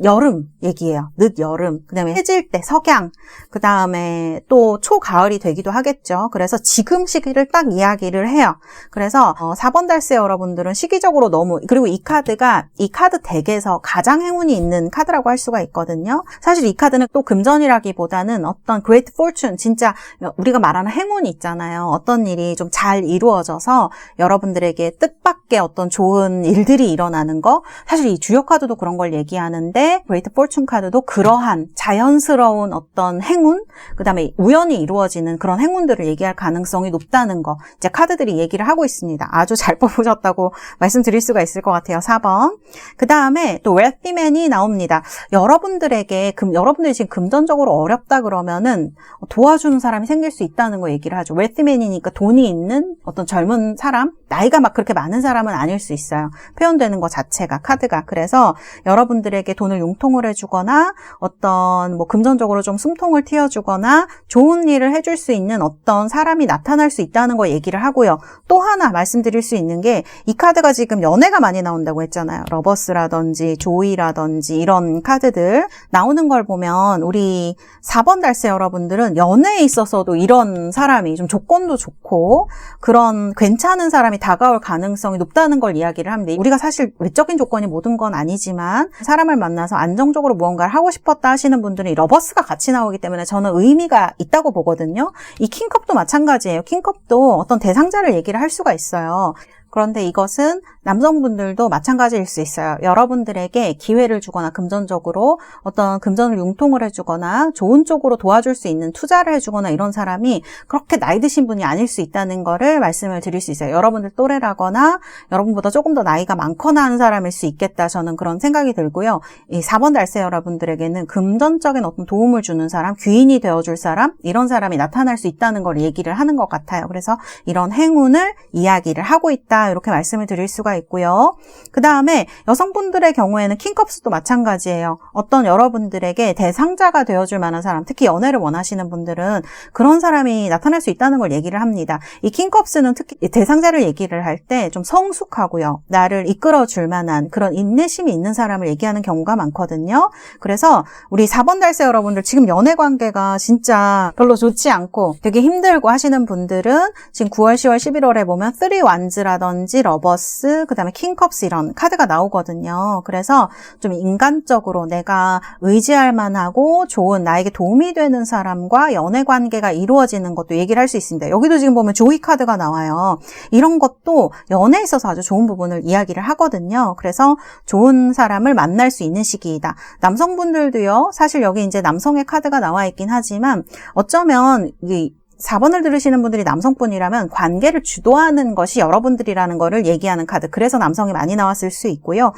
여름 얘기예요. 늦여름, 그 다음에 해질 때 석양, 그 다음에 또 초가을이 되기도 하겠죠. 그래서 지금 시기를 딱 이야기를 해요. 그래서 4번 달세 여러분들은 시기적으로 너무, 그리고 이 카드가 이 카드 덱에서 가장 행운이 있는 카드라고 할 수가 있거든요. 사실 이 카드는 또 금전이라기보다는 어떤 Great Fortune, 진짜 우리가 말하는 행운이 있잖아요. 어떤 일이 좀 잘 이루어져서 여러분들에게 뜻밖의 어떤 좋은 일들이 일어나는 거. 사실 이 주역 카드도 그런 걸 얘기하는데 Great Fortune 카드도 그러한 자연스러운 어떤 행운, 그 다음에 우연히 이루어지는 그런 행운들을 얘기할 가능성이 높다는 거 이제 카드들이 얘기를 하고 있습니다. 아주 잘 뽑으셨다고 말씀드릴 수가 있을 것 같아요. 4번. 그 다음에 또 Wealthy Man이 나옵니다. 여러분들에게 여러분들이 지금 금전적으로 어렵다 그러면은 도와주는 사람이 생길 수 있다는 거 얘기를 하죠. Wealthy Man이니까 돈이 있는 어떤 젊은 사람, 나이가 막 그렇게 많은 사람은 아닐 수 있어요. 표현되는 것 자체가 카드가. 그래서 여러분들에게 돈을 융통을 해주거나 어떤 뭐 금전적으로 좀 숨통을 틔워주거나 좋은 일을 해줄 수 있는 어떤 사람이 나타날 수 있다는 거 얘기를 하고요. 또 하나 말씀드릴 수 있는 게 이 카드가 지금 연애가 많이 나온다고 했잖아요. 러버스라든지 조이라든지 이런 카드들 나오는 걸 보면 우리 4번 달세 여러분들은 연애에 있어서도 이런 사람이 좀 조건도 좋고 그런 괜찮은 사람이 다가올 가능성이 높다는 걸 이야기를 합니다. 우리가 사실 외적인 조건이 모든 건 아니지만 사람을 만나서 안정적으로 무언가를 하고 싶었다 하시는 분들은 이 러버스가 같이 나오기 때문에 저는 의미가 있다고 보거든요. 이 킹컵도 마찬가지예요. 킹컵도 어떤 대상자를 얘기를 할 수가 있어요. 그런데 이것은 남성분들도 마찬가지일 수 있어요. 여러분들에게 기회를 주거나 금전적으로 어떤 금전을 융통을 해주거나 좋은 쪽으로 도와줄 수 있는 투자를 해주거나 이런 사람이 그렇게 나이 드신 분이 아닐 수 있다는 거를 말씀을 드릴 수 있어요. 여러분들 또래라거나 여러분보다 조금 더 나이가 많거나 하는 사람일 수 있겠다. 저는 그런 생각이 들고요. 이 4번 달세 여러분들에게는 금전적인 어떤 도움을 주는 사람, 귀인이 되어줄 사람, 이런 사람이 나타날 수 있다는 걸 얘기를 하는 것 같아요. 그래서 이런 행운을 이야기를 하고 있다. 있다 이렇게 말씀을 드릴 수가 있고요. 그 다음에 여성분들의 경우에는 킹컵스도 마찬가지예요. 어떤 여러분들에게 대상자가 되어줄 만한 사람, 특히 연애를 원하시는 분들은 그런 사람이 나타날 수 있다는 걸 얘기를 합니다. 이 킹컵스는 특히 대상자를 얘기를 할 때 좀 성숙하고요. 나를 이끌어줄 만한 그런 인내심이 있는 사람을 얘기하는 경우가 많거든요. 그래서 우리 4번 달세 여러분들 지금 연애 관계가 진짜 별로 좋지 않고 되게 힘들고 하시는 분들은 지금 9월, 10월, 11월에 보면 3 wands라든지 러버스, 그 다음에 킹컵스 이런 카드가 나오거든요. 그래서 좀 인간적으로 내가 의지할 만하고 좋은 나에게 도움이 되는 사람과 연애 관계가 이루어지는 것도 얘기를 할 수 있습니다. 여기도 지금 보면 조이 카드가 나와요. 이런 것도 연애에 있어서 아주 좋은 부분을 이야기를 하거든요. 그래서 좋은 사람을 만날 수 있는 시기이다. 남성분들도요. 사실 여기 이제 남성의 카드가 나와 있긴 하지만 어쩌면 이 4번을 들으시는 분들이 남성분이라면 관계를 주도하는 것이 여러분들이라는 거를 얘기하는 카드. 그래서 남성이 많이 나왔을 수 있고요.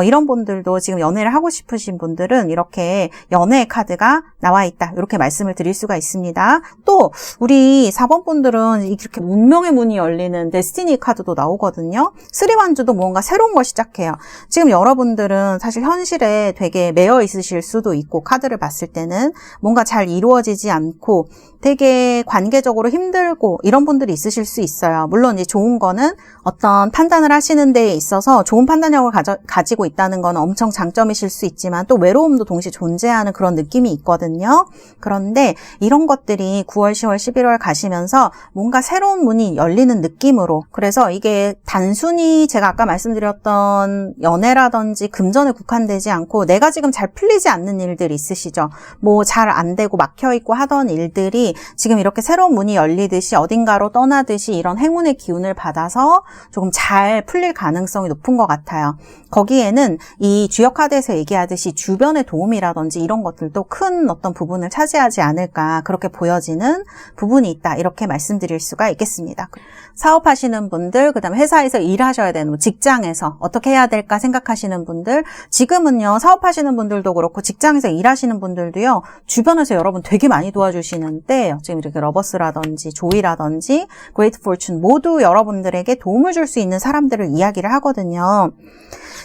이런 분들도 지금 연애를 하고 싶으신 분들은 이렇게 연애의 카드가 나와 있다. 이렇게 말씀을 드릴 수가 있습니다. 또 우리 4번 분들은 이렇게 운명의 문이 열리는 데스티니 카드도 나오거든요. 3 wands도 뭔가 새로운 걸 시작해요. 지금 여러분들은 사실 현실에 되게 매여 있으실 수도 있고 카드를 봤을 때는 뭔가 잘 이루어지지 않고 되게 관계적으로 힘들고 이런 분들이 있으실 수 있어요. 물론 이제 좋은 거는 어떤 판단을 하시는 데에 있어서 좋은 판단력을 가지고 있다는 건 엄청 장점이실 수 있지만 또 외로움도 동시에 존재하는 그런 느낌이 있거든요. 그런데 이런 것들이 9월, 10월, 11월 가시면서 뭔가 새로운 문이 열리는 느낌으로, 그래서 이게 단순히 제가 아까 말씀드렸던 연애라든지 금전에 국한되지 않고 내가 지금 잘 풀리지 않는 일들이 있으시죠. 뭐 잘 안 되고 막혀있고 하던 일들이 지금 이렇게 새로운 문이 열리듯이 어딘가로 떠나듯이 이런 행운의 기운을 받아서 조금 잘 풀릴 가능성이 높은 것 같아요. 거기에는 이 주역 카드에서 얘기하듯이 주변의 도움이라든지 이런 것들도 큰 어떤 부분을 차지하지 않을까 그렇게 보여지는 부분이 있다. 이렇게 말씀드릴 수가 있겠습니다. 사업하시는 분들, 그 다음에 회사에서 일하셔야 되는 직장에서 어떻게 해야 될까 생각하시는 분들, 지금은요 사업하시는 분들도 그렇고 직장에서 일하시는 분들도요 주변에서 여러분 되게 많이 도와주시는 때예요. 지금 이렇게 러버스라든지 조이라든지 그레이트 포춘 모두 여러분들에게 도움을 줄 수 있는 사람들을 이야기를 하거든요.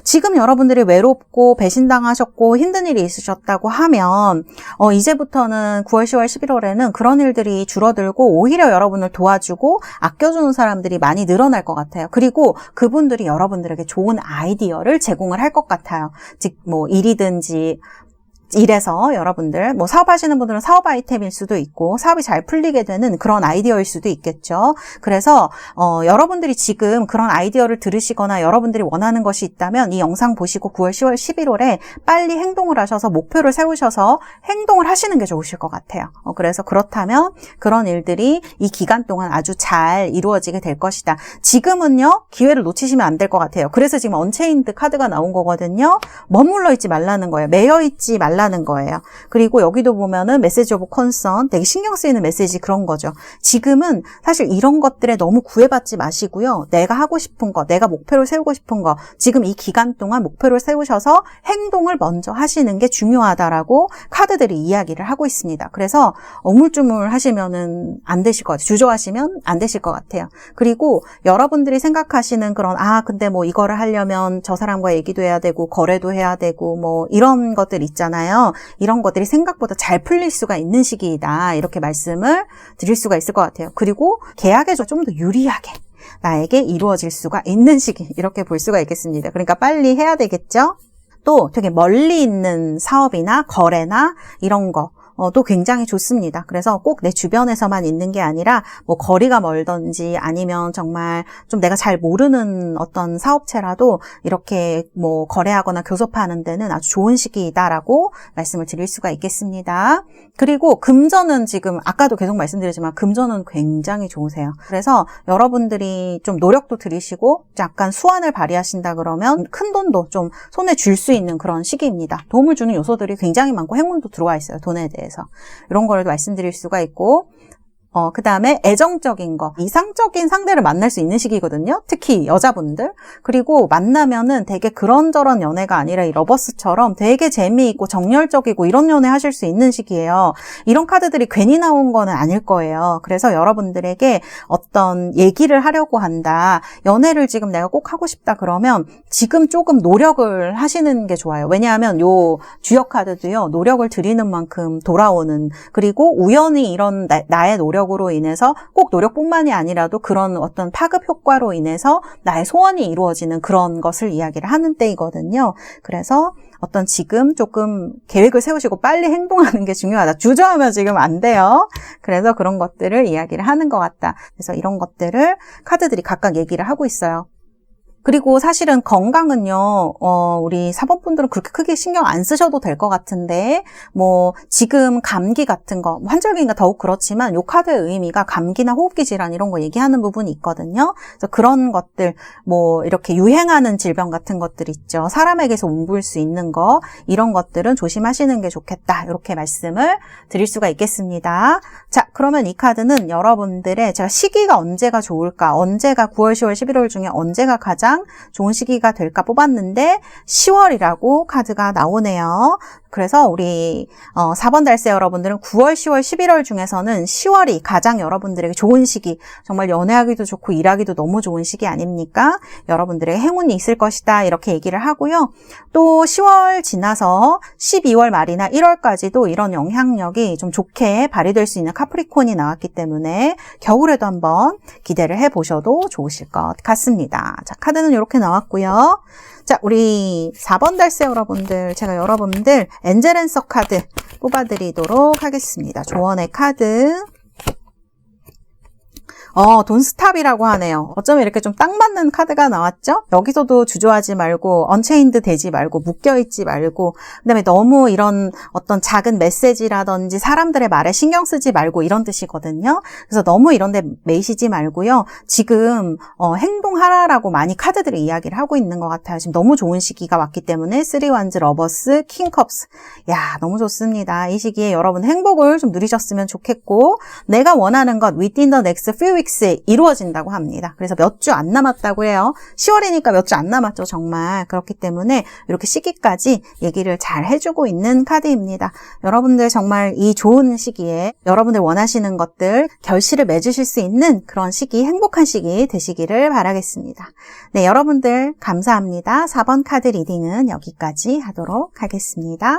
지금 여러분들이 외롭고 배신당하셨고 힘든 일이 있으셨다고 하면 이제부터는 9월, 10월, 11월에는 그런 일들이 줄어들고 오히려 여러분을 도와주고 아껴주는 사람들이 많이 늘어날 것 같아요. 그리고 그분들이 여러분들에게 좋은 아이디어를 제공을 할 것 같아요. 즉 뭐 일이든지 이래서 여러분들 뭐 사업하시는 분들은 사업 아이템일 수도 있고 사업이 잘 풀리게 되는 그런 아이디어일 수도 있겠죠. 그래서 여러분들이 지금 그런 아이디어를 들으시거나 여러분들이 원하는 것이 있다면 이 영상 보시고 9월, 10월, 11월에 빨리 행동을 하셔서 목표를 세우셔서 행동을 하시는 게 좋으실 것 같아요. 그래서 그렇다면 그런 일들이 이 기간 동안 아주 잘 이루어지게 될 것이다. 지금은요 기회를 놓치시면 안 될 것 같아요. 그래서 지금 언체인드 카드가 나온 거거든요. 머물러 있지 말라는 거예요. 매여 있지 말라는 거예요. 그리고 여기도 보면은 메시지 오브 컨선, 되게 신경 쓰이는 메시지 그런 거죠. 지금은 사실 이런 것들에 너무 구애받지 마시고요. 내가 하고 싶은 거, 내가 목표를 세우고 싶은 거, 지금 이 기간 동안 목표를 세우셔서 행동을 먼저 하시는 게 중요하다라고 카드들이 이야기를 하고 있습니다. 그래서 어물쭈물 하시면은 안 되실 것 같아요. 주저하시면 안 되실 것 같아요. 그리고 여러분들이 생각하시는 그런 근데 뭐 이거를 하려면 저 사람과 얘기도 해야 되고 거래도 해야 되고 뭐 이런 것들 있잖아요. 이런 것들이 생각보다 잘 풀릴 수가 있는 시기이다. 이렇게 말씀을 드릴 수가 있을 것 같아요. 그리고 계약에 좀 더 유리하게 나에게 이루어질 수가 있는 시기, 이렇게 볼 수가 있겠습니다. 그러니까 빨리 해야 되겠죠? 또 되게 멀리 있는 사업이나 거래나 이런 거 또 굉장히 좋습니다. 그래서 꼭 내 주변에서만 있는 게 아니라 뭐 거리가 멀던지 아니면 정말 좀 내가 잘 모르는 어떤 사업체라도 이렇게 뭐 거래하거나 교섭하는 데는 아주 좋은 시기이다라고 말씀을 드릴 수가 있겠습니다. 그리고 금전은 지금 아까도 계속 말씀드리지만 금전은 굉장히 좋으세요. 그래서 여러분들이 좀 노력도 들이시고 약간 수완을 발휘하신다 그러면 큰 돈도 좀 손에 쥘 수 있는 그런 시기입니다. 도움을 주는 요소들이 굉장히 많고 행운도 들어와 있어요. 돈에 대해서. 이런 걸 말씀드릴 수가 있고 그 다음에 애정적인 거, 이상적인 상대를 만날 수 있는 시기거든요. 특히 여자분들. 그리고 만나면은 되게 그런저런 연애가 아니라 이 러버스처럼 되게 재미있고 정열적이고 이런 연애 하실 수 있는 시기예요. 이런 카드들이 괜히 나온 거는 아닐 거예요. 그래서 여러분들에게 어떤 얘기를 하려고 한다. 연애를 지금 내가 꼭 하고 싶다 그러면 지금 조금 노력을 하시는 게 좋아요. 왜냐하면 요 주역 카드도요. 노력을 들이는 만큼 돌아오는, 그리고 우연히 이런 나의 노력으로 인해서 꼭 노력뿐만이 아니라도 그런 어떤 파급 효과로 인해서 나의 소원이 이루어지는 그런 것을 이야기를 하는 때이거든요. 그래서 어떤 지금 조금 계획을 세우시고 빨리 행동하는 게 중요하다. 주저하면 지금 안 돼요. 그래서 그런 것들을 이야기를 하는 것 같다. 그래서 이런 것들을 카드들이 각각 얘기를 하고 있어요. 그리고 사실은 건강은요, 우리 4번 분들은 그렇게 크게 신경 안 쓰셔도 될 것 같은데, 뭐, 지금 감기 같은 거, 환절기니까 더욱 그렇지만, 요 카드의 의미가 감기나 호흡기 질환 이런 거 얘기하는 부분이 있거든요. 그래서 그런 것들, 뭐, 이렇게 유행하는 질병 같은 것들 있죠. 사람에게서 옮길 수 있는 거, 이런 것들은 조심하시는 게 좋겠다. 이렇게 말씀을 드릴 수가 있겠습니다. 자, 그러면 이 카드는 여러분들의, 제가 시기가 언제가 좋을까, 언제가 9월, 10월, 11월 중에 언제가 가장 좋은 시기가 될까 뽑았는데 10월이라고 카드가 나오네요. 그래서 우리 4번 달새 여러분들은 9월, 10월, 11월 중에서는 10월이 가장 여러분들에게 좋은 시기, 정말 연애하기도 좋고 일하기도 너무 좋은 시기 아닙니까? 여러분들의 행운이 있을 것이다 이렇게 얘기를 하고요. 또 10월 지나서 12월 말이나 1월까지도 이런 영향력이 좀 좋게 발휘될 수 있는 카프리콘이 나왔기 때문에 겨울에도 한번 기대를 해보셔도 좋으실 것 같습니다. 자, 카드는 이렇게 나왔고요. 자, 우리 4번 달새 여러분들, 제가 여러분들 엔젤앤서 카드 뽑아드리도록 하겠습니다. 조언의 카드. 돈스탑이라고 하네요. 어쩌면 이렇게 좀 딱 맞는 카드가 나왔죠? 여기서도 주저하지 말고, 언체인드 되지 말고, 묶여있지 말고, 그 다음에 너무 이런 어떤 작은 메시지라든지 사람들의 말에 신경 쓰지 말고 이런 뜻이거든요. 그래서 너무 이런 데 매이시지 말고요. 지금 행동하라라고 많이 카드들이 이야기를 하고 있는 것 같아요. 지금 너무 좋은 시기가 왔기 때문에 3 wands, 러버스, 킹 컵스. 야, 너무 좋습니다. 이 시기에 여러분 행복을 좀 누리셨으면 좋겠고, 내가 원하는 것 within the next few weeks에 이루어진다고 합니다. 그래서 몇 주 안 남았다고 해요. 10월이니까 몇 주 안 남았죠, 정말. 그렇기 때문에 이렇게 시기까지 얘기를 잘 해주고 있는 카드입니다. 여러분들 정말 이 좋은 시기에 여러분들 원하시는 것들 결실을 맺으실 수 있는 그런 시기, 행복한 시기 되시기를 바라겠습니다. 네, 여러분들 감사합니다. 4번 카드 리딩은 여기까지 하도록 하겠습니다.